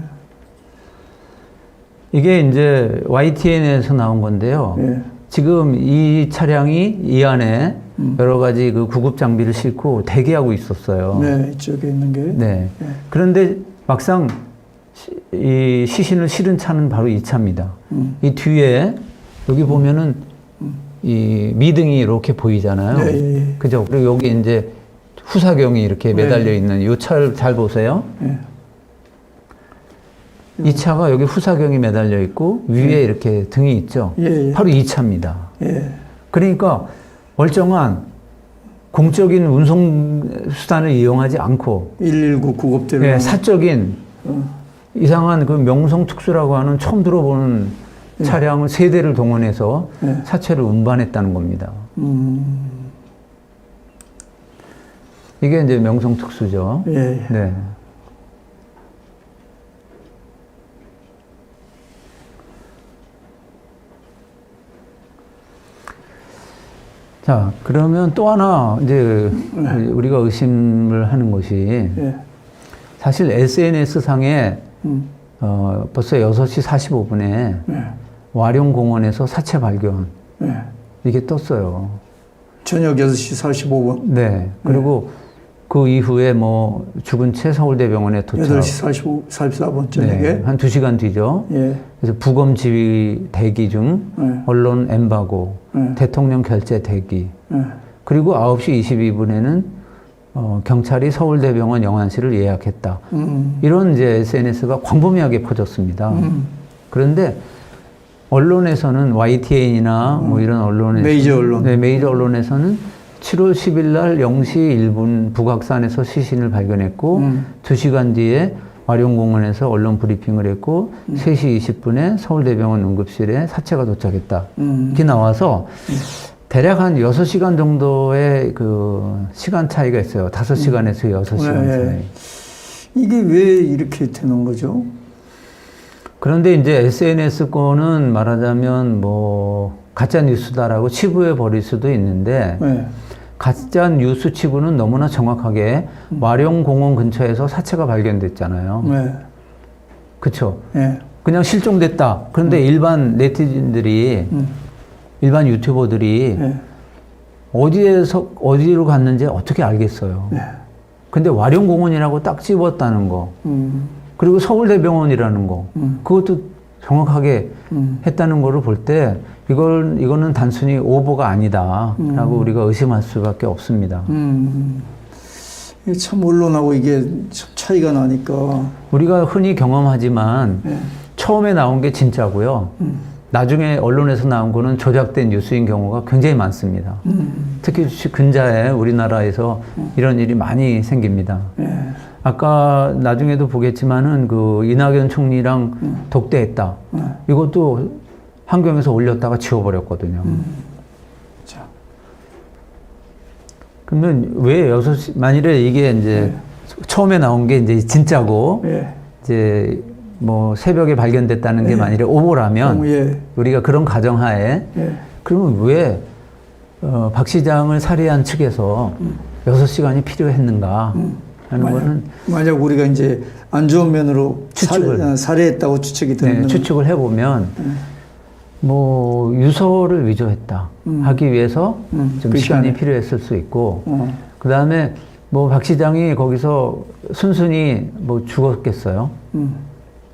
Speaker 2: 이게 이제 YTN에서 나온 건데요.
Speaker 1: 예.
Speaker 2: 지금 이 차량이 이 안에 여러 가지 그 구급 장비를 싣고 대기하고 있었어요.
Speaker 1: 네, 이쪽에 있는 게.
Speaker 2: 네. 그런데 막상 이 시신을 실은 차는 바로 이 차입니다. 이 뒤에 여기 보면은 이 미등이 이렇게 보이잖아요.
Speaker 1: 네, 예, 예.
Speaker 2: 그죠? 그리고 여기 이제 후사경이 이렇게 매달려 있는 이 차를 잘 보세요.
Speaker 1: 예.
Speaker 2: 이 차가 여기 후사경이 매달려 있고 위에 이렇게 등이 있죠.
Speaker 1: 예, 예.
Speaker 2: 바로 이 차입니다.
Speaker 1: 예.
Speaker 2: 그러니까 멀쩡한 공적인 운송 수단을 이용하지 않고
Speaker 1: 119 구급대로.
Speaker 2: 예, 사적인 이상한 그 명성특수라고 하는 처음 들어보는 차량을 세 대를 동원해서
Speaker 1: 예.
Speaker 2: 사체를 운반했다는 겁니다. 이게 이제 명성특수죠.
Speaker 1: 예, 예.
Speaker 2: 네. 자, 그러면 또 하나 이제 우리가 의심을 하는 것이
Speaker 1: 예.
Speaker 2: 사실 SNS 상에 벌써 6시 45분에
Speaker 1: 예.
Speaker 2: 와룡공원에서 사체 발견
Speaker 1: 예.
Speaker 2: 이게 떴어요.
Speaker 1: 저녁 6시 45분.
Speaker 2: 네. 그리고 그 이후에 뭐 죽은 채 서울대병원에 도착.
Speaker 1: 8시 44분 저녁에.
Speaker 2: 네, 한 2시간 뒤죠.
Speaker 1: 예.
Speaker 2: 그래서 부검 지휘 대기 중
Speaker 1: 네.
Speaker 2: 언론 엠바고
Speaker 1: 네.
Speaker 2: 대통령 결재 대기
Speaker 1: 예.
Speaker 2: 그리고 9시 22분에는 경찰이 서울대병원 영안실을 예약했다. 이런 이제 SNS가 광범위하게 퍼졌습니다. 그런데 언론에서는 YTN이나 뭐 이런 언론에서
Speaker 1: 메이저 언론.
Speaker 2: 네, 메이저 언론에서는 7월 10일 날 0시 1분 북악산에서 시신을 발견했고 2시간 뒤에 와룡공원에서 언론 브리핑을 했고 3시 20분에 서울대병원 응급실에 사체가 도착했다. 이렇게 나와서 대략 한 6시간 정도의 그 시간 차이가 있어요. 5시간에서 6시간
Speaker 1: 네,
Speaker 2: 차이.
Speaker 1: 네. 이게 왜 이렇게 되는 거죠?
Speaker 2: 그런데 이제 SNS 거는 말하자면 뭐 가짜 뉴스다라고 치부해 버릴 수도 있는데
Speaker 1: 네.
Speaker 2: 가짜 뉴스 치부는 너무나 정확하게 와룡공원 근처에서 사체가 발견됐잖아요.
Speaker 1: 네.
Speaker 2: 그렇죠?
Speaker 1: 네.
Speaker 2: 그냥 실종됐다. 그런데 일반 네티즌들이 일반 유튜버들이
Speaker 1: 네.
Speaker 2: 어디로 갔는지 어떻게 알겠어요.
Speaker 1: 네.
Speaker 2: 근데 와룡공원이라고 딱 집었다는 거. 그리고 서울대병원이라는 거. 그것도 정확하게 했다는 거를 볼 때 이거는 단순히 오보가 아니다라고 우리가 의심할 수밖에 없습니다.
Speaker 1: 이게 참 언론하고 이게 참 차이가 나니까.
Speaker 2: 우리가 흔히 경험하지만 처음에 나온 게 진짜고요. 나중에 언론에서 나온 거는 조작된 뉴스인 경우가 굉장히 많습니다. 특히 근자에 우리나라에서 이런 일이 많이 생깁니다. 아까 나중에도 보겠지만은 그 이낙연 총리랑 독대했다. 이것도 환경에서 올렸다가 지워버렸거든요.
Speaker 1: 자.
Speaker 2: 그러면 왜 만일에 이게 이제 처음에 나온 게 이제 진짜고
Speaker 1: 예.
Speaker 2: 이제 뭐 새벽에 발견됐다는 게 만일에 오보라면
Speaker 1: 예.
Speaker 2: 우리가 그런 가정하에 그러면 왜 박 시장을 살해한 측에서 6시간이 필요했는가 하는 거는
Speaker 1: 만약 우리가 이제 안 좋은 면으로 살해했다고 추측이 되는
Speaker 2: 추측을 해보면 뭐 유서를 위조했다 하기 위해서 좀 시간이 필요했을 수 있고 그 다음에 뭐 박 시장이 거기서 순순히 뭐 죽었겠어요.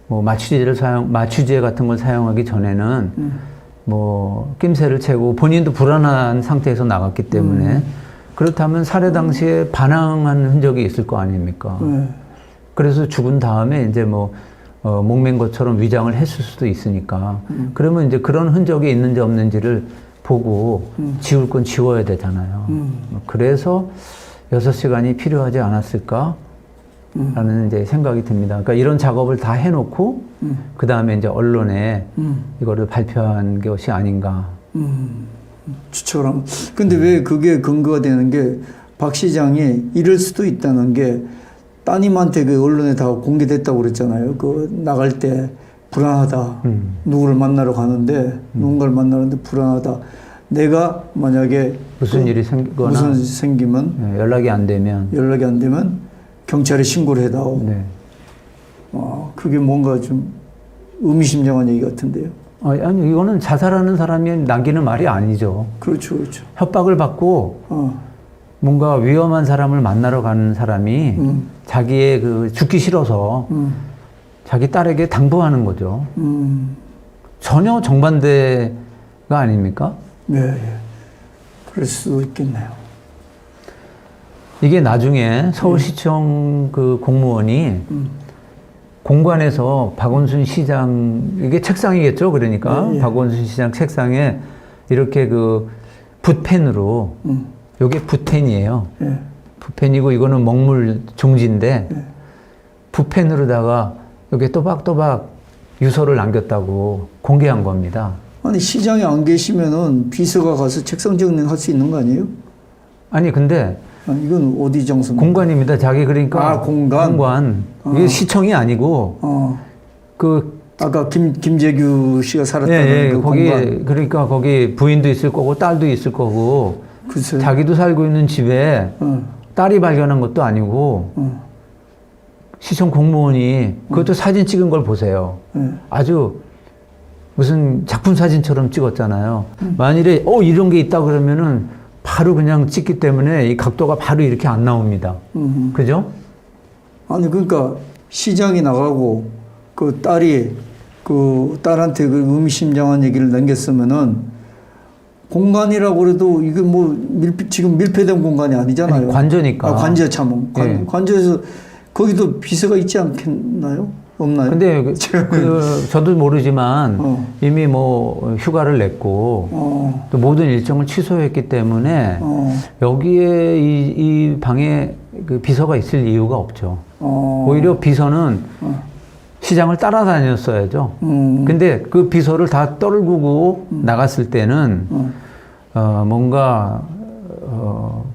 Speaker 2: 뭐 마취제 같은 걸 사용하기 전에는 뭐 낌새를 채고 본인도 불안한 상태에서 나갔기 때문에 그렇다면 살해 당시에 반항한 흔적이 있을 거 아닙니까? 그래서 죽은 다음에 이제 뭐 목맨 것처럼 위장을 했을 수도 있으니까 그러면 이제 그런 흔적이 있는지 없는지를 보고 지울 건 지워야 되잖아요. 그래서 6시간이 필요하지 않았을까? 라는 이제 생각이 듭니다. 그러니까 이런 작업을 다 해놓고 그 다음에 이제 언론에 이거를 발표한 것이 아닌가.
Speaker 1: 추측을 하면. 근데 왜 그게 근거가 되는 게 박 시장이 이럴 수도 있다는 게 따님한테 그 언론에 다 공개됐다고 그랬잖아요. 그 나갈 때 불안하다. 누구를 만나러 가는데 누군가를 만나는데 불안하다. 내가 만약에
Speaker 2: 무슨 일이
Speaker 1: 생기면
Speaker 2: 연락이 안 되면
Speaker 1: 경찰에 신고를 해다오.
Speaker 2: 네.
Speaker 1: 그게 뭔가 좀 의미심장한 얘기 같은데요.
Speaker 2: 아니 이거는 자살하는 사람이 남기는 말이 아니죠.
Speaker 1: 그렇죠, 그렇죠.
Speaker 2: 협박을 받고 뭔가 위험한 사람을 만나러 가는 사람이 자기의 그 죽기 싫어서 자기 딸에게 당부하는 거죠. 전혀 정반대가 아닙니까?
Speaker 1: 네, 그럴 수도 있겠네요.
Speaker 2: 이게 나중에 서울시청 그 공무원이 공관에서 박원순 시장, 이게 책상이겠죠? 그러니까 박원순 시장 책상에 이렇게 그 붓펜으로 요게 붓펜이에요. 붓펜이고 이거는 먹물 종지인데 붓펜으로다가 여기 또박또박 유서를 남겼다고 공개한 겁니다.
Speaker 1: 아니 시장에 안 계시면은 비서가 가서 책상 정리할 수 있는 거 아니에요?
Speaker 2: 아니 근데
Speaker 1: 이건 어디 장소?
Speaker 2: 공관입니다. 자기 그러니까 공관. 이게 시청이 아니고 그
Speaker 1: 아까 김재규 씨가 살았다는 그
Speaker 2: 거기
Speaker 1: 공간.
Speaker 2: 그러니까 거기 부인도 있을 거고 딸도 있을 거고
Speaker 1: 글쎄.
Speaker 2: 자기도 살고 있는 집에 딸이 발견한 것도 아니고 시청 공무원이 그것도 사진 찍은 걸 보세요. 아주 무슨 작품 사진처럼 찍었잖아요. 만일에 이런 게 있다 그러면은 바로 그냥 찍기 때문에 이 각도가 바로 이렇게 안 나옵니다. 그죠?
Speaker 1: 아니 그러니까 시장이 나가고 그 딸이 그 딸한테 그 의미심장한 얘기를 남겼으면은 공간이라고 그래도 이게 뭐 지금 밀폐된 공간이 아니잖아요.
Speaker 2: 아니, 관저니까.
Speaker 1: 관저 참. 관저에서 거기도 비서가 있지 않겠나요? 없나요?
Speaker 2: 근데 저도 모르지만 이미 뭐 휴가를 냈고 또 모든 일정을 취소했기 때문에 여기에 이 방에 그 비서가 있을 이유가 없죠. 오히려 비서는 시장을 따라다녔어야죠. 근데 그 비서를 다 떨구고 나갔을 때는 뭔가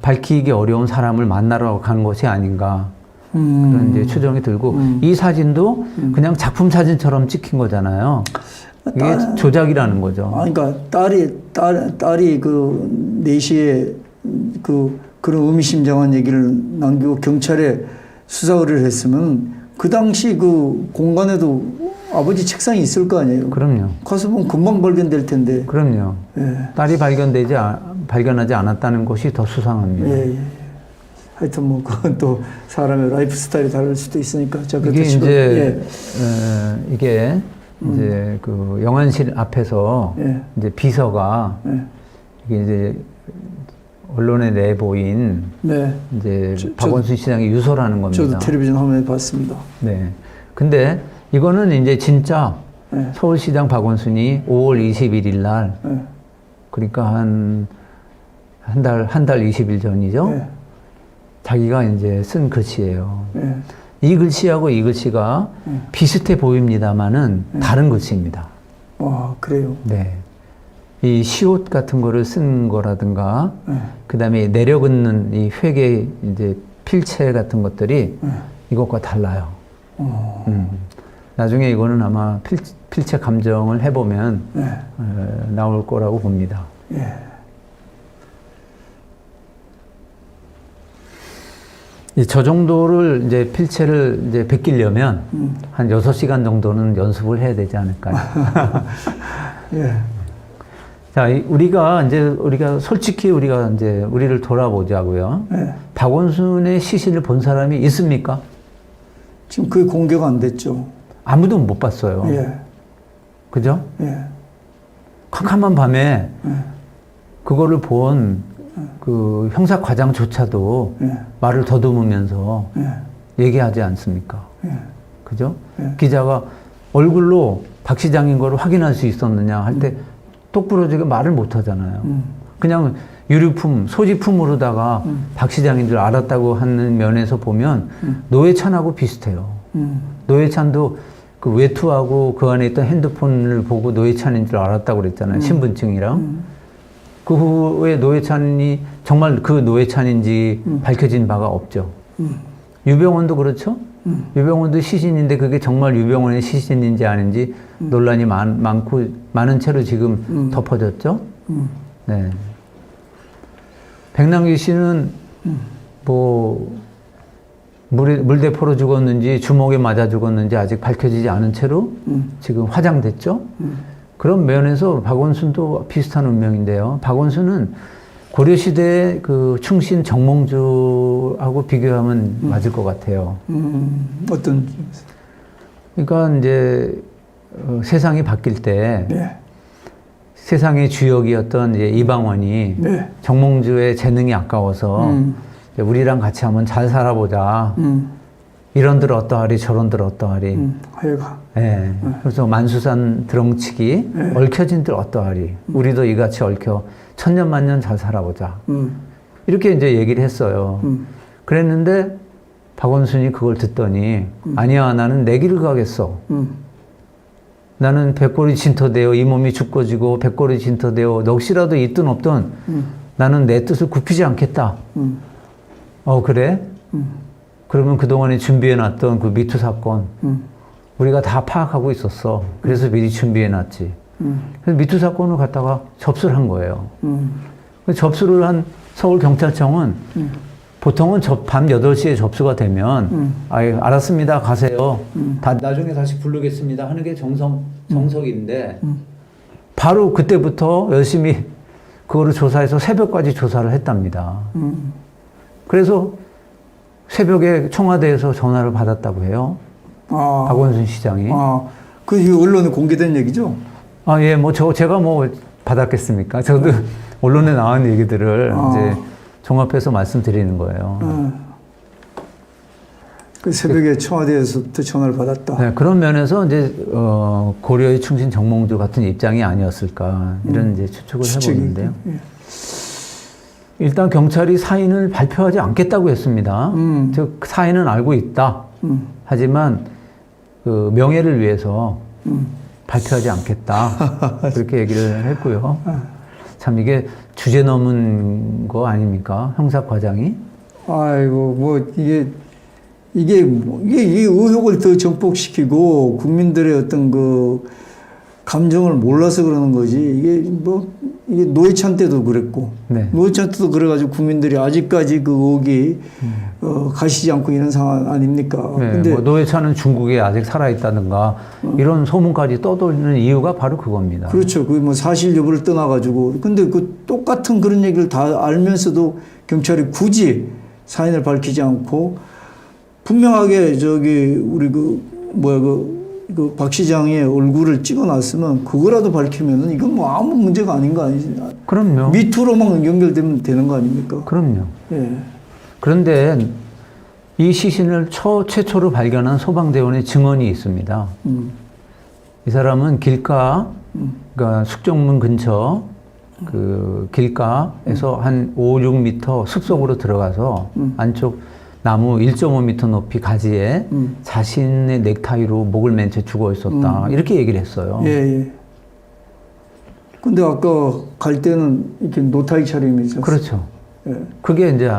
Speaker 2: 밝히기 어려운 사람을 만나러 간 것이 아닌가. 그런 이제 추정이 들고 이 사진도 그냥 작품 사진처럼 찍힌 거잖아요. 이게 조작이라는 거죠.
Speaker 1: 그러니까 딸이 그 4시에 그런 의미심장한 얘기를 남기고 경찰에 수사 의뢰를 했으면 그 당시 그 공간에도 아버지 책상이 있을 거 아니에요.
Speaker 2: 그럼요.
Speaker 1: 가서 보면 금방 발견될 텐데.
Speaker 2: 그럼요. 딸이 발견하지 않았다는 것이 더 수상합니다.
Speaker 1: 예, 예. 하여튼 뭐 그건 또 사람의 라이프 스타일이 다를 수도 있으니까. 자,
Speaker 2: 이게
Speaker 1: 그렇게 지금,
Speaker 2: 이제 이게 이제 그 영안실 앞에서
Speaker 1: 예.
Speaker 2: 이제 비서가
Speaker 1: 예.
Speaker 2: 이게 이제 언론에 내보인
Speaker 1: 네.
Speaker 2: 이제 박원순 시장의 유서라는 겁니다.
Speaker 1: 저도 텔레비전 화면에 봤습니다.
Speaker 2: 네. 근데 이거는 이제 진짜
Speaker 1: 예.
Speaker 2: 서울시장 박원순이 5월 21일 날
Speaker 1: 예.
Speaker 2: 그러니까 한 달 20일 전이죠.
Speaker 1: 예.
Speaker 2: 자기가 이제 쓴 글씨예요.
Speaker 1: 예.
Speaker 2: 이 글씨하고 이 글씨가 비슷해 보입니다만은 다른 글씨입니다.
Speaker 1: 와, 그래요.
Speaker 2: 네. 이 시옷 같은 거를 쓴 거라든가,
Speaker 1: 예.
Speaker 2: 그 다음에 내려긋는 이 회계 이제 필체 같은 것들이 이것과 달라요. 나중에 이거는 아마 필체 감정을 해보면
Speaker 1: 예.
Speaker 2: 나올 거라고 봅니다.
Speaker 1: 예.
Speaker 2: 저 정도를 이제 필체를 이제 베끼려면 한 6시간 정도는 연습을 해야 되지 않을까요?
Speaker 1: 예.
Speaker 2: 자, 우리가 솔직히 이제 우리를 돌아보자고요.
Speaker 1: 예.
Speaker 2: 박원순의 시신을 본 사람이 있습니까?
Speaker 1: 지금 그게 공개가 안 됐죠.
Speaker 2: 아무도 못 봤어요.
Speaker 1: 예.
Speaker 2: 그죠?
Speaker 1: 예.
Speaker 2: 캄캄한 밤에 그거를 본 그 형사 과장조차도
Speaker 1: 예.
Speaker 2: 말을 더듬으면서
Speaker 1: 예.
Speaker 2: 얘기하지 않습니까?
Speaker 1: 예.
Speaker 2: 그죠?
Speaker 1: 예.
Speaker 2: 기자가 얼굴로 박 시장인 걸 확인할 수 있었느냐 할 때 똑부러지게 말을 못 하잖아요. 그냥 유류품, 소지품으로다가 박 시장인 줄 알았다고 하는 면에서 보면 노회찬하고 비슷해요. 노회찬도 그 외투하고 그 안에 있던 핸드폰을 보고 노회찬인 줄 알았다고 그랬잖아요. 신분증이랑. 그 후에 노회찬이 정말 그 노회찬인지 밝혀진 바가 없죠. 유병원도 그렇죠? 유병원도 시신인데 그게 정말 유병원의 시신인지 아닌지 논란이 많은 채로 지금 덮어졌죠? 네. 백남기 씨는 뭐 물대포로 죽었는지 주먹에 맞아 죽었는지 아직 밝혀지지 않은 채로 지금 화장됐죠? 그런 면에서 박원순도 비슷한 운명인데요. 박원순은 고려시대의 그 충신 정몽주하고 비교하면 맞을 것 같아요.
Speaker 1: 어떤,
Speaker 2: 그러니까 이제 세상이 바뀔 때
Speaker 1: 네.
Speaker 2: 세상의 주역이었던 이제 이방원이
Speaker 1: 네.
Speaker 2: 정몽주의 재능이 아까워서 이제 우리랑 같이 한번 잘 살아보자. 이런들 어떠하리 저런들 어떠하리.
Speaker 1: 하여가.
Speaker 2: 예. 그래서 만수산 드렁치기 얽혀진들 어떠하리. 우리도 이같이 얽혀 천년만년 잘 살아보자. 이렇게 이제 얘기를 했어요. 그랬는데 박원순이 그걸 듣더니 아니야 나는 내 길을 가겠어. 나는 백골이 진터되어 이 몸이 죽고지고 백골이 진터되어 넋이라도 있든 없든 나는 내 뜻을 굽히지 않겠다. 그래? 그러면 그동안에 준비해놨던 그 미투 사건 우리가 다 파악하고 있었어. 그래서 미리 준비해놨지. 그래서 미투 사건을 갖다가 접수를 한 거예요. 접수를 한 서울경찰청은 보통은 밤 8시에 접수가 되면 알았습니다. 가세요. 나중에 다시 부르겠습니다. 하는 게 정석인데 바로 그때부터 열심히 그거를 조사해서 새벽까지 조사를 했답니다. 그래서 새벽에 청와대에서 전화를 받았다고 해요. 박원순 시장이.
Speaker 1: 그 언론에 공개된 얘기죠?
Speaker 2: 예, 제가 받았겠습니까? 저도 언론에 나온 얘기들을 이제 종합해서 말씀드리는 거예요.
Speaker 1: 그 새벽에 청와대에서부터 전화를 받았다.
Speaker 2: 네, 그런 면에서 이제 고려의 충신 정몽주 같은 입장이 아니었을까 이런 이제 추측을 해보는데요.
Speaker 1: 예.
Speaker 2: 일단 경찰이 사인을 발표하지 않겠다고 했습니다. 즉 사인은 알고 있다. 하지만 그 명예를 위해서 발표하지 않겠다. 그렇게 얘기를 했고요. 참 이게 주제 넘은 거 아닙니까? 형사 과장이?
Speaker 1: 아이고 이게 의혹을 더 정복시키고 국민들의 어떤 그 감정을 몰라서 그러는 거지. 이게 이게 노회찬 때도 그랬고,
Speaker 2: 네.
Speaker 1: 노회찬 때도 그래가지고 국민들이 아직까지 그 의혹이 가시지 않고 있는 상황 아닙니까?
Speaker 2: 네,
Speaker 1: 근데
Speaker 2: 뭐 노회찬은 중국에 아직 살아있다든가 이런 소문까지 떠돌리는 이유가 바로 그겁니다.
Speaker 1: 그렇죠. 그 뭐 사실 여부를 떠나가지고. 근데 그 똑같은 그런 얘기를 다 알면서도 경찰이 굳이 사인을 밝히지 않고 분명하게 저기 우리 박 시장의 얼굴을 찍어놨으면 그거라도 밝히면은 이건 뭐 아무 문제가 아닌 거 아니지.
Speaker 2: 그럼요.
Speaker 1: 미투로만 연결되면 되는 거 아닙니까?
Speaker 2: 그럼요.
Speaker 1: 예.
Speaker 2: 그런데 이 시신을 최초로 발견한 소방대원의 증언이 있습니다. 이 사람은 길가, 그러니까 숙정문 근처 그 길가에서 한 5, 6m 숲속으로 들어가서 안쪽 나무 1.5m 높이 가지에 자신의 넥타이로 목을 맨 채 죽어 있었다. 이렇게 얘기를 했어요.
Speaker 1: 예, 예. 근데 아까 갈 때는 이렇게 노타이 차림이 있었어요.
Speaker 2: 그렇죠.
Speaker 1: 예.
Speaker 2: 그게 이제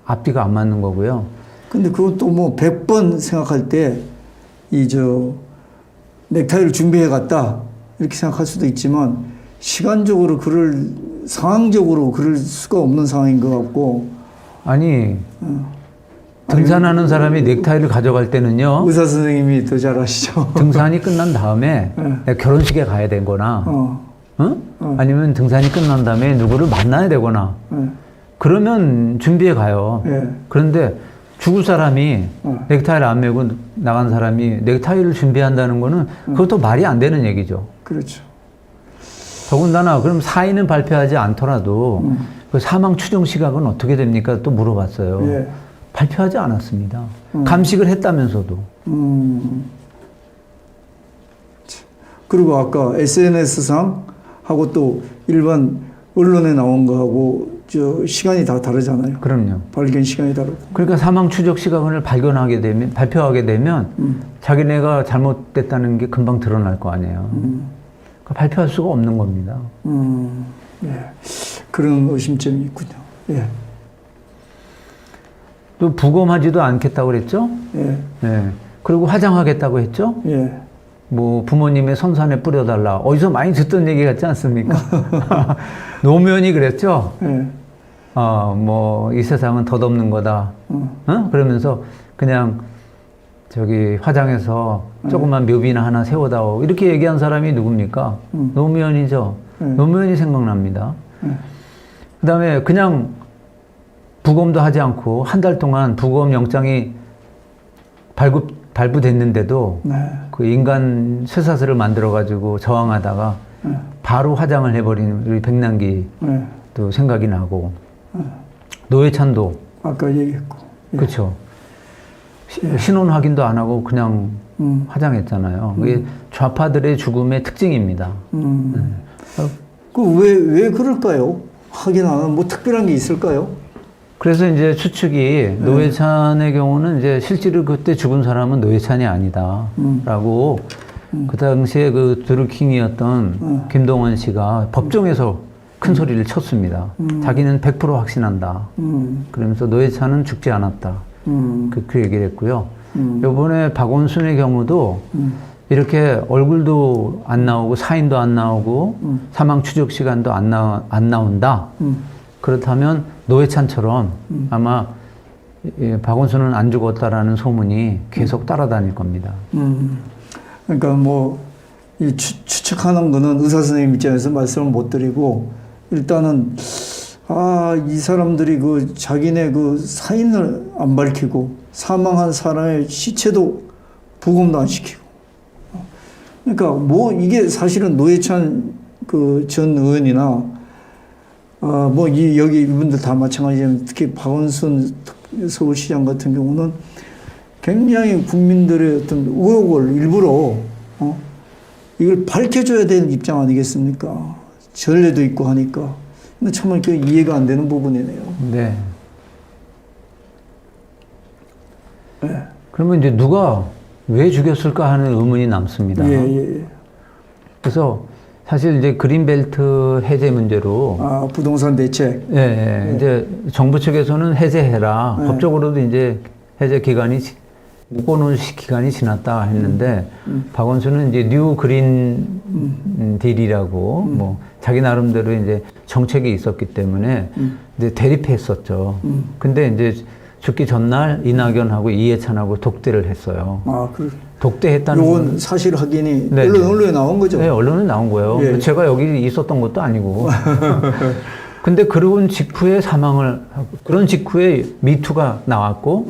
Speaker 2: 앞뒤가 안 맞는 거고요.
Speaker 1: 근데 그것도 뭐 100번 생각할 때 넥타이를 준비해 갔다 이렇게 생각할 수도 있지만 시간적으로 상황적으로 그럴 수가 없는 상황인 것 같고.
Speaker 2: 아니 등산하는 사람이 넥타이를 가져갈 때는요.
Speaker 1: 의사 선생님이 더 잘 아시죠.
Speaker 2: 등산이 끝난 다음에 내가 결혼식에 가야 되거나 아니면 등산이 끝난 다음에 누구를 만나야 되거나 그러면 준비해 가요.
Speaker 1: 예.
Speaker 2: 그런데 죽을 사람이 넥타이를 안 메고 나간 사람이 넥타이를 준비한다는 거는 그것도 말이 안 되는 얘기죠.
Speaker 1: 그렇죠.
Speaker 2: 더군다나 그럼 사인은 발표하지 않더라도 그 사망 추정 시각은 어떻게 됩니까? 또 물어봤어요.
Speaker 1: 예.
Speaker 2: 발표하지 않았습니다. 감식을 했다면서도.
Speaker 1: 그리고 아까 SNS상 하고 또 일반 언론에 나온 거하고 시간이 다 다르잖아요.
Speaker 2: 그럼요.
Speaker 1: 발견 시간이 다르고.
Speaker 2: 그러니까 사망 추적 시각을 발표하게 되면 자기네가 잘못됐다는 게 금방 드러날 거 아니에요. 그러니까 발표할 수가 없는 겁니다.
Speaker 1: 예. 그런 의심점이 있군요. 예.
Speaker 2: 또 부검하지도 않겠다고 그랬죠?
Speaker 1: 예.
Speaker 2: 네. 그리고 화장하겠다고 했죠?
Speaker 1: 예.
Speaker 2: 뭐 부모님의 선산에 뿌려달라. 어디서 많이 듣던 얘기 같지 않습니까? 노무현이 그랬죠?
Speaker 1: 예.
Speaker 2: 뭐 이 세상은 덧없는 거다. 그러면서 그냥 저기 화장해서 조그만 묘비나 하나 세워다오. 이렇게 얘기한 사람이 누굽니까? 노무현이죠. 노무현이 생각납니다. 그 다음에 그냥 부검도 하지 않고 한 달 동안 부검 영장이 발부됐는데도
Speaker 1: 네.
Speaker 2: 그 인간 쇠사슬을 만들어가지고 저항하다가 바로 화장을 해버린 우리 백남기도
Speaker 1: 네.
Speaker 2: 생각이 나고 노회찬도
Speaker 1: 아까 얘기했고. 예.
Speaker 2: 그렇죠. 신원 확인도 안 하고 그냥 화장했잖아요. 그게 좌파들의 죽음의 특징입니다.
Speaker 1: 왜 그럴까요? 확인 안 하면 뭐 특별한 게 있을까요?
Speaker 2: 그래서 이제 추측이 노회찬의 경우는 이제 실제로 그때 죽은 사람은 노회찬이 아니다라고 그 당시에 그 드루킹이었던 김동원 씨가 법정에서 큰 소리를 쳤습니다. 자기는 100% 확신한다. 그러면서 노회찬은 죽지 않았다. 그 얘기를 했고요. 이번에 박원순의 경우도 이렇게 얼굴도 안 나오고 사인도 안 나오고 사망 추적 시간도 안 나온다. 그렇다면 노회찬처럼 아마 박원순은 안 죽었다라는 소문이 계속 따라다닐 겁니다.
Speaker 1: 그러니까 뭐 이 추측하는 거는 의사 선생님 입장에서 말씀을 못 드리고 일단은 이 사람들이 그 자기네 그 사인을 안 밝히고 사망한 사람의 시체도 부검도 안 시키고 그러니까 뭐 이게 사실은 노회찬 그 전 의원이나 뭐 여기 이분들 다 마찬가지지만 특히 박원순 서울시장 같은 경우는 굉장히 국민들의 어떤 의혹을 일부러 이걸 밝혀줘야 되는 입장 아니겠습니까? 전례도 있고 하니까. 근데 정말 그 이해가 안 되는 부분이네요.
Speaker 2: 네.
Speaker 1: 네.
Speaker 2: 그러면 이제 누가 왜 죽였을까 하는 의문이 남습니다.
Speaker 1: 예.
Speaker 2: 그래서 사실 이제 그린벨트 해제 문제로
Speaker 1: 부동산 대책.
Speaker 2: 이제 정부 측에서는 해제해라. 법적으로도 이제 해제 기간이 묶어놓은 기간이 지났다 했는데 박원순은 이제 뉴 그린 딜이라고 뭐 자기 나름대로 이제 정책이 있었기 때문에 이제 대립했었죠. 근데 이제 죽기 전날 이낙연하고 이해찬하고 독대를 했어요.
Speaker 1: 아, 그
Speaker 2: 독대했다는
Speaker 1: 요건
Speaker 2: 건
Speaker 1: 사실 확인이
Speaker 2: 네,
Speaker 1: 언론에 나온 거죠.
Speaker 2: 네, 언론에 나온 거예요.
Speaker 1: 예.
Speaker 2: 제가 여기 있었던 것도 아니고. 근데 그런 직후에 사망을 하고, 그런 직후에 미투가 나왔고,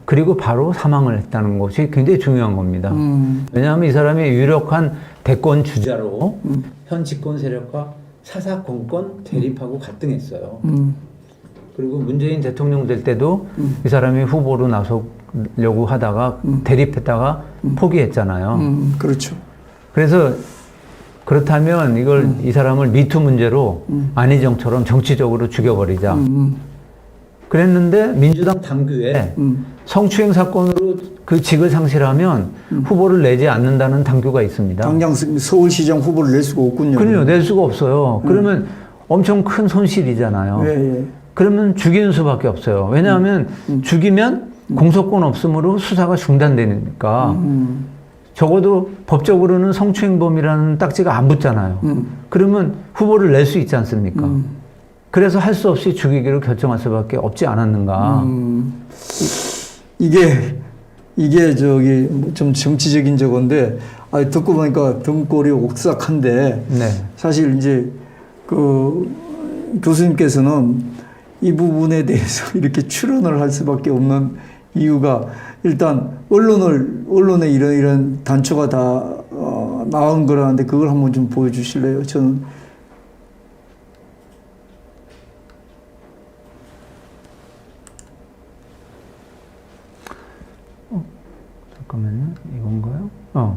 Speaker 2: 그리고 바로 사망을 했다는 것이 굉장히 중요한 겁니다. 왜냐하면 이 사람이 유력한 대권 주자로 현 집권 세력과 사사건건 대립하고 갈등했어요. 그리고 문재인 대통령 될 때도 이 사람이 후보로 나서려고 하다가 대립했다가 포기했잖아요.
Speaker 1: 그렇죠.
Speaker 2: 그래서 그렇다면 이걸 이 사람을 미투 문제로 안희정처럼 정치적으로 죽여버리자. 그랬는데 민주당 당규에 성추행 사건으로 그 직을 상실하면 후보를 내지 않는다는 당규가 있습니다.
Speaker 1: 당장 서울시장 후보를 낼 수가 없군요.
Speaker 2: 그럼요, 낼 수가 없어요. 그러면 엄청 큰 손실이잖아요.
Speaker 1: 예, 예.
Speaker 2: 그러면 죽이는 수밖에 없어요. 왜냐하면 죽이면 공소권 없음으로 수사가 중단되니까 적어도 법적으로는 성추행범이라는 딱지가 안 붙잖아요. 그러면 후보를 낼 수 있지 않습니까? 그래서 할 수 없이 죽이기로 결정할 수밖에 없지 않았는가.
Speaker 1: 이게 저기 좀 정치적인 저건데, 듣고 보니까 등골이 옥삭한데,
Speaker 2: 네.
Speaker 1: 사실 이제 그 교수님께서는 이 부분에 대해서 이렇게 출연을 할 수밖에 없는 이유가 일단 언론에 이런 단초가 다 나온 거라는데 그걸 한번 좀 보여주실래요? 저는
Speaker 2: 잠깐만요. 이건가요?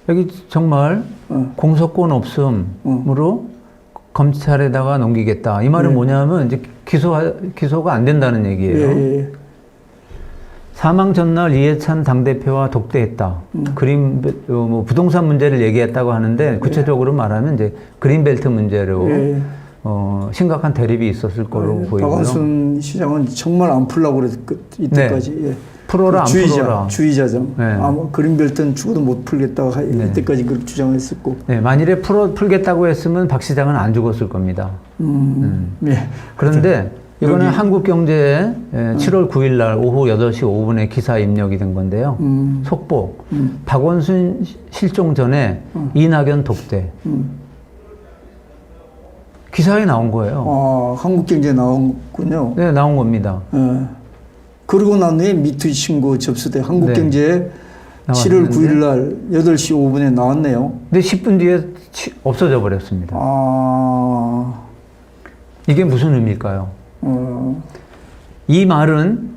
Speaker 2: 여기 정말 공소권 없음으로 검찰에다가 넘기겠다. 이 말은 뭐냐면 이제 기소가 안 된다는 얘기예요.
Speaker 1: 예, 예.
Speaker 2: 사망 전날 이해찬 당대표와 독대했다. 뭐 부동산 문제를 얘기했다고 하는데 구체적으로 말하면 이제 그린벨트 문제로
Speaker 1: 예.
Speaker 2: 심각한 대립이 있었을 거로 보이고요.
Speaker 1: 박원순 시장은 정말 안 풀라고 그랬 이때까지.
Speaker 2: 네.
Speaker 1: 예.
Speaker 2: 풀어라 안 풀어라.
Speaker 1: 주의자죠.
Speaker 2: 네.
Speaker 1: 아마 그린벨트는 죽어도 못 풀겠다고 이때까지 그렇게 주장했었고.
Speaker 2: 네, 만일에 풀겠다고 했으면 박 시장은 안 죽었을 겁니다.
Speaker 1: 예.
Speaker 2: 그런데 이거는 한국경제에 7월 9일 날 오후 8시 5분에 기사 입력이 된 건데요. 속보. 박원순 실종 전에 이낙연 독대. 기사에 나온 거예요.
Speaker 1: 한국경제에 나온군요.
Speaker 2: 네, 나온 겁니다.
Speaker 1: 예. 그러고 난 후에 미투 신고 접수돼 한국경제에 7월 9일 날 8시 5분에 나왔네요.
Speaker 2: 근데 10분 뒤에 없어져 버렸습니다. 이게 무슨 의미일까요? 이 말은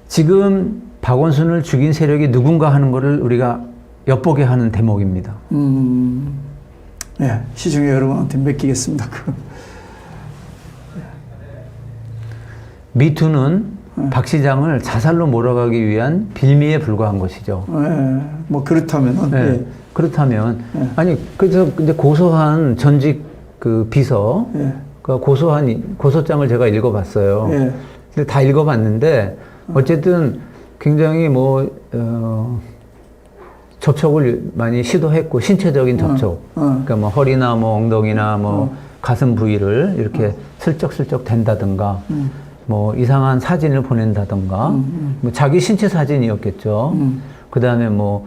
Speaker 2: 지금 박원순을 죽인 세력이 누군가 하는 것을 우리가 엿보게 하는 대목입니다.
Speaker 1: 예, 시중에 여러분한테 맡기겠습니다.
Speaker 2: 미투는 박 시장을 자살로 몰아가기 위한 빌미에 불과한 것이죠.
Speaker 1: 예, 뭐 그렇다면은.
Speaker 2: 네.
Speaker 1: 예.
Speaker 2: 그렇다면 아니 그래서 이제 고소한 전직 그 비서
Speaker 1: 예.
Speaker 2: 그 고소장을 제가 읽어봤어요.
Speaker 1: 예.
Speaker 2: 근데 다 읽어봤는데 어쨌든 굉장히 접촉을 많이 시도했고 신체적인 접촉, 그러니까 뭐 허리나 뭐 엉덩이나 뭐 가슴 부위를 이렇게 슬쩍슬쩍 댄다든가. 뭐 이상한 사진을 보낸다던가 뭐 자기 신체 사진이었겠죠. 그다음에 뭐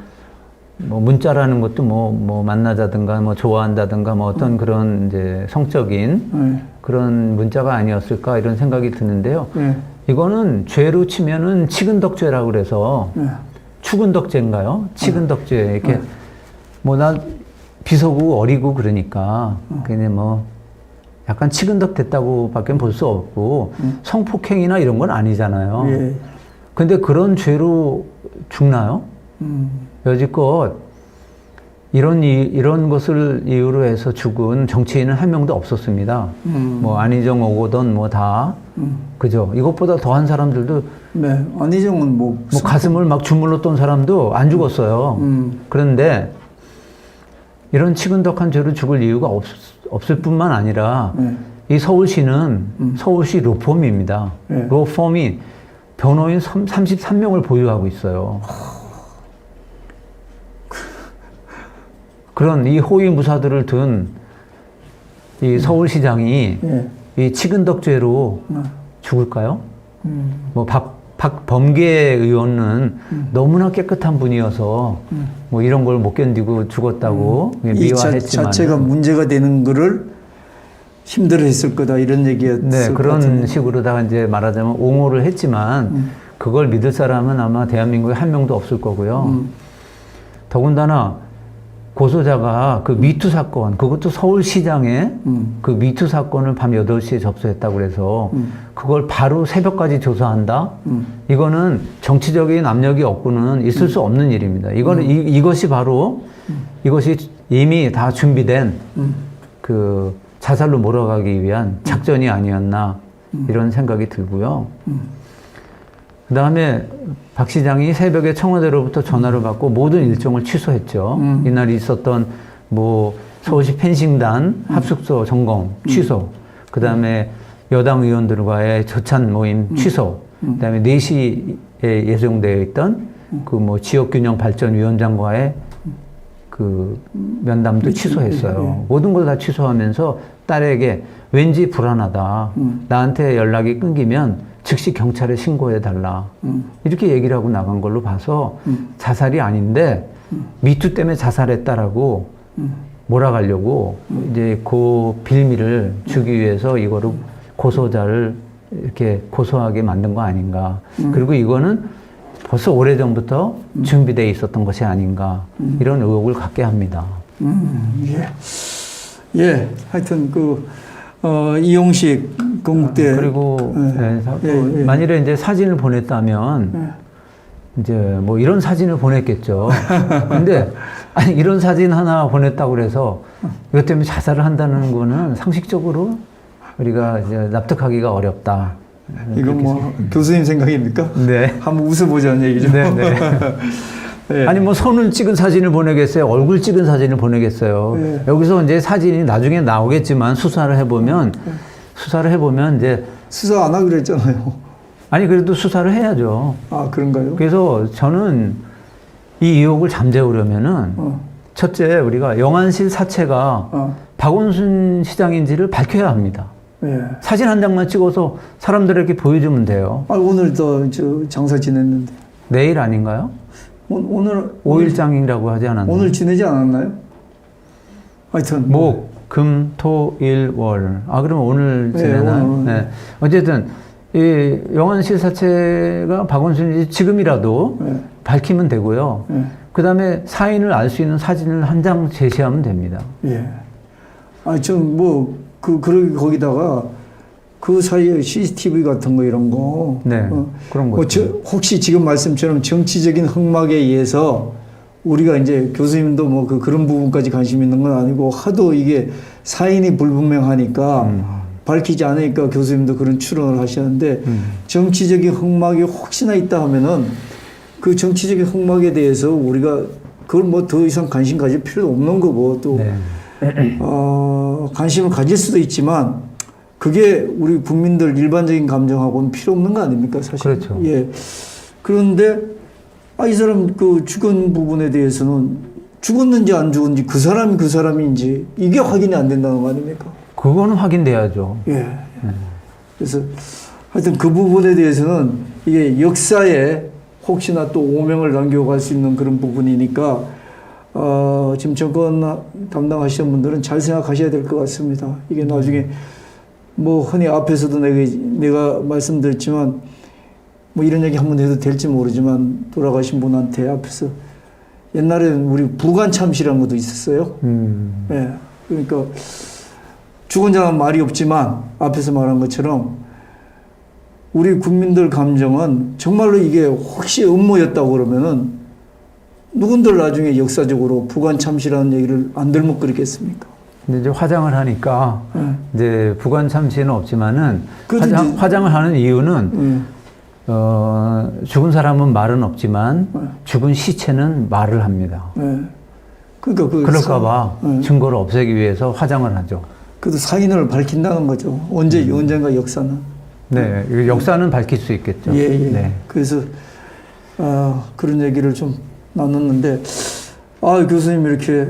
Speaker 2: 문자라는 것도 뭐 만나자든가 뭐 좋아한다든가 뭐 어떤 그런 이제 성적인 그런 문자가 아니었을까 이런 생각이 드는데요. 이거는 죄로 치면은 치근덕죄라고 그래서 추근덕죄인가요? 치근덕죄 이렇게 뭐 난 비서고 어리고 그러니까 그냥 뭐 약간 치근덕 됐다고밖에 볼 수 없고 성폭행이나 이런 건 아니잖아요.
Speaker 1: 예.
Speaker 2: 근데 그런 죄로 죽나요? 여지껏 이런 것을 이유로 해서 죽은 정치인은 한 명도 없었습니다. 뭐 안희정 오거돈 뭐 다 그죠? 이것보다 더한 사람들도
Speaker 1: 네, 안희정은 뭐
Speaker 2: 가슴을 막 주물렀던 사람도 안 죽었어요. 그런데 이런 치근덕한 죄로 죽을 이유가 없을 뿐만 아니라 이 서울시는 서울시 로펌입니다. 로펌이 변호인 33명을 보유하고 있어요. 그런 이 호위무사들을 둔 이 서울시장이
Speaker 1: 예.
Speaker 2: 이 치근덕죄로 죽을까요? 뭐 박범계 의원은 너무나 깨끗한 분이어서 뭐 이런 걸 못 견디고 죽었다고
Speaker 1: 이
Speaker 2: 미화했지만
Speaker 1: 자체가 문제가 되는 거를 힘들어했을 거다 이런 얘기였을
Speaker 2: 네,
Speaker 1: 것
Speaker 2: 그런
Speaker 1: 같은데.
Speaker 2: 식으로다가 이제 말하자면 옹호를 했지만 그걸 믿을 사람은 아마 대한민국에 한 명도 없을 거고요. 더군다나 고소자가 그 미투 사건, 그것도 서울시장에 그 미투 사건을 밤 8시에 접수했다고 그래서 그걸 바로 새벽까지 조사한다? 이거는 정치적인 압력이 없고는 있을 수 없는 일입니다. 이거는 이것이 바로 이것이 이미 다 준비된 그 자살로 몰아가기 위한 작전이 아니었나 이런 생각이 들고요. 그 다음에 박 시장이 새벽에 청와대로부터 전화를 받고 모든 일정을 취소했죠. 이날 있었던 뭐 서울시 펜싱단 합숙소 점검 취소, 그 다음에 여당 의원들과의 저찬 모임 취소, 그 다음에 4시에 예정되어 있던 그 뭐 지역균형발전위원장과의 그 면담도 취소했어요. 모든 걸 다 취소하면서 딸에게 왠지 불안하다. 나한테 연락이 끊기면 즉시 경찰에 신고해달라. 이렇게 얘기를 하고 나간 걸로 봐서 자살이 아닌데 미투 때문에 자살했다라고 몰아가려고 이제 그 빌미를 주기 위해서 이거를 고소자를 이렇게 고소하게 만든 거 아닌가. 그리고 이거는 벌써 오래전부터 준비되어 있었던 것이 아닌가. 이런 의혹을 갖게 합니다.
Speaker 1: 예. 예, 하여튼 이용식 건국대
Speaker 2: 그리고
Speaker 1: 예.
Speaker 2: 만일에 이제 사진을 보냈다면 이제 뭐 이런 사진을 보냈겠죠. 근데 아니 이런 사진 하나 보냈다고 그래서 이것 때문에 자살을 한다는 거는 상식적으로 우리가 이제 납득하기가 어렵다.
Speaker 1: 이건 뭐 교수님 생각입니까?
Speaker 2: 네.
Speaker 1: 한번 웃어보자는 얘기죠.
Speaker 2: 네, 네.
Speaker 1: 예.
Speaker 2: 아니 뭐 손을 찍은 사진을 보내겠어요? 얼굴 찍은 사진을 보내겠어요?
Speaker 1: 예.
Speaker 2: 여기서 이제 사진이 나중에 나오겠지만 수사를 해보면 이제
Speaker 1: 수사 안 하기로 했잖아요.
Speaker 2: 아니 그래도 수사를 해야죠.
Speaker 1: 아, 그런가요?
Speaker 2: 그래서 저는 이 의혹을 잠재우려면은 첫째 우리가 영안실 사체가 박원순 시장인지를 밝혀야 합니다.
Speaker 1: 예.
Speaker 2: 사진 한 장만 찍어서 사람들에게 보여주면 돼요.
Speaker 1: 아, 오늘 저 장사 지냈는데.
Speaker 2: 내일 아닌가요?
Speaker 1: 오늘
Speaker 2: 5일장이라고 하지 않았나요?
Speaker 1: 오늘 지내지 않았나요? 하여튼
Speaker 2: 목, 금, 토, 일, 월. 아, 그러면 오늘
Speaker 1: 네,
Speaker 2: 지내나요?
Speaker 1: 오늘.
Speaker 2: 네. 어쨌든, 이 영안실 사체가 박원순인지 지금이라도
Speaker 1: 네.
Speaker 2: 밝히면 되고요.
Speaker 1: 네.
Speaker 2: 그 다음에 사인을 알 수 있는 사진을 한 장 제시하면 됩니다.
Speaker 1: 예. 아, 좀 거기다가 그 사이에 CCTV 같은 거 이런 거.
Speaker 2: 네. 그런 거죠.
Speaker 1: 혹시 지금 말씀처럼 정치적인 흑막에 의해서 우리가 이제 교수님도 뭐 그런 부분까지 관심 있는 건 아니고 하도 이게 사인이 불분명하니까 밝히지 않으니까 교수님도 그런 추론을 하시는데 정치적인 흑막이 혹시나 있다 하면은 그 정치적인 흑막에 대해서 우리가 그걸 뭐 더 이상 관심 가질 필요도 없는 거고 또
Speaker 2: 네.
Speaker 1: 관심을 가질 수도 있지만 그게 우리 국민들 일반적인 감정하고는 필요 없는 거 아닙니까 사실.
Speaker 2: 그렇죠.
Speaker 1: 예. 그런데 이 사람 그 죽은 부분에 대해서는 죽었는지 안 죽었는지 그 사람인지 이게 확인이 안 된다는 거 아닙니까?
Speaker 2: 그거는 확인돼야죠.
Speaker 1: 예. 그래서 하여튼 그 부분에 대해서는 이게 역사에 혹시나 또 오명을 남겨갈 수 있는 그런 부분이니까 지금 정권 담당하시는 분들은 잘 생각하셔야 될 것 같습니다. 이게 나중에 뭐 흔히 앞에서도 내가 말씀드렸지만 뭐 이런 얘기 한번 해도 될지 모르지만 돌아가신 분한테 앞에서 옛날에는 우리 부관 참시라는 것도 있었어요. 예. 그러니까 죽은 자는 말이 없지만 앞에서 말한 것처럼 우리 국민들 감정은 정말로 이게 혹시 음모였다고 그러면은 누군들 나중에 역사적으로 부관 참시라는 얘기를 안 들먹거리겠습니까?
Speaker 2: 근데 이제 화장을 하니까 이제 부관 참시는 없지만은 화장을 하는 이유는 죽은 사람은 말은 없지만 죽은 시체는 말을 합니다.
Speaker 1: 그러니까
Speaker 2: 그럴까봐 증거를 없애기 위해서 화장을 하죠.
Speaker 1: 그래도 사인을 밝힌다는 거죠. 언젠가 역사는.
Speaker 2: 네, 역사는 밝힐 수 있겠죠.
Speaker 1: 예.
Speaker 2: 네.
Speaker 1: 그래서 그런 얘기를 좀 나눴는데 아, 교수님 이렇게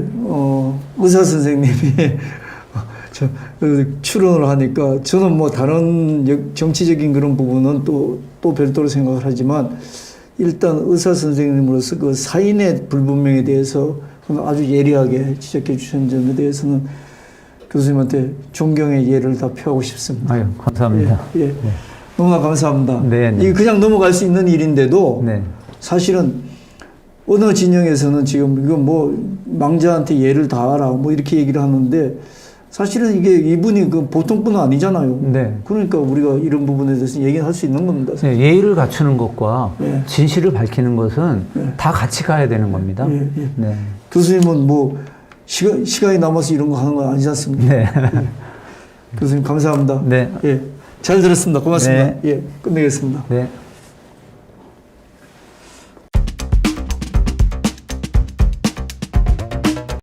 Speaker 1: 의사 선생님이 출연을 하니까 저는 뭐 다른 정치적인 그런 부분은 또 별도로 생각을 하지만 일단 의사 선생님으로서 그 사인의 불분명에 대해서 아주 예리하게 지적해 주신 점에 대해서는 교수님한테 존경의 예를 다 표하고 싶습니다.
Speaker 2: 아유, 감사합니다.
Speaker 1: 예, 예. 너무나 감사합니다.
Speaker 2: 네, 네.
Speaker 1: 이게 그냥 넘어갈 수 있는 일인데도
Speaker 2: 네.
Speaker 1: 사실은 어느 진영에서는 지금 이거 뭐 망자한테 예를 다하라 뭐 이렇게 얘기를 하는데 사실은 이게 이분이 그 보통 분은 아니잖아요.
Speaker 2: 네.
Speaker 1: 그러니까 우리가 이런 부분에 대해서 얘기할 수 있는 겁니다.
Speaker 2: 네, 예의를 갖추는 것과
Speaker 1: 예.
Speaker 2: 진실을 밝히는 것은
Speaker 1: 예.
Speaker 2: 다 같이 가야 되는 겁니다.
Speaker 1: 예, 예.
Speaker 2: 네.
Speaker 1: 교수님은 뭐 시간이 남아서 이런 거 하는 거 아니지 않습니까?
Speaker 2: 네.
Speaker 1: 교수님 감사합니다.
Speaker 2: 네.
Speaker 1: 예. 잘 들었습니다. 고맙습니다.
Speaker 2: 네.
Speaker 1: 예. 끝내겠습니다.
Speaker 2: 네.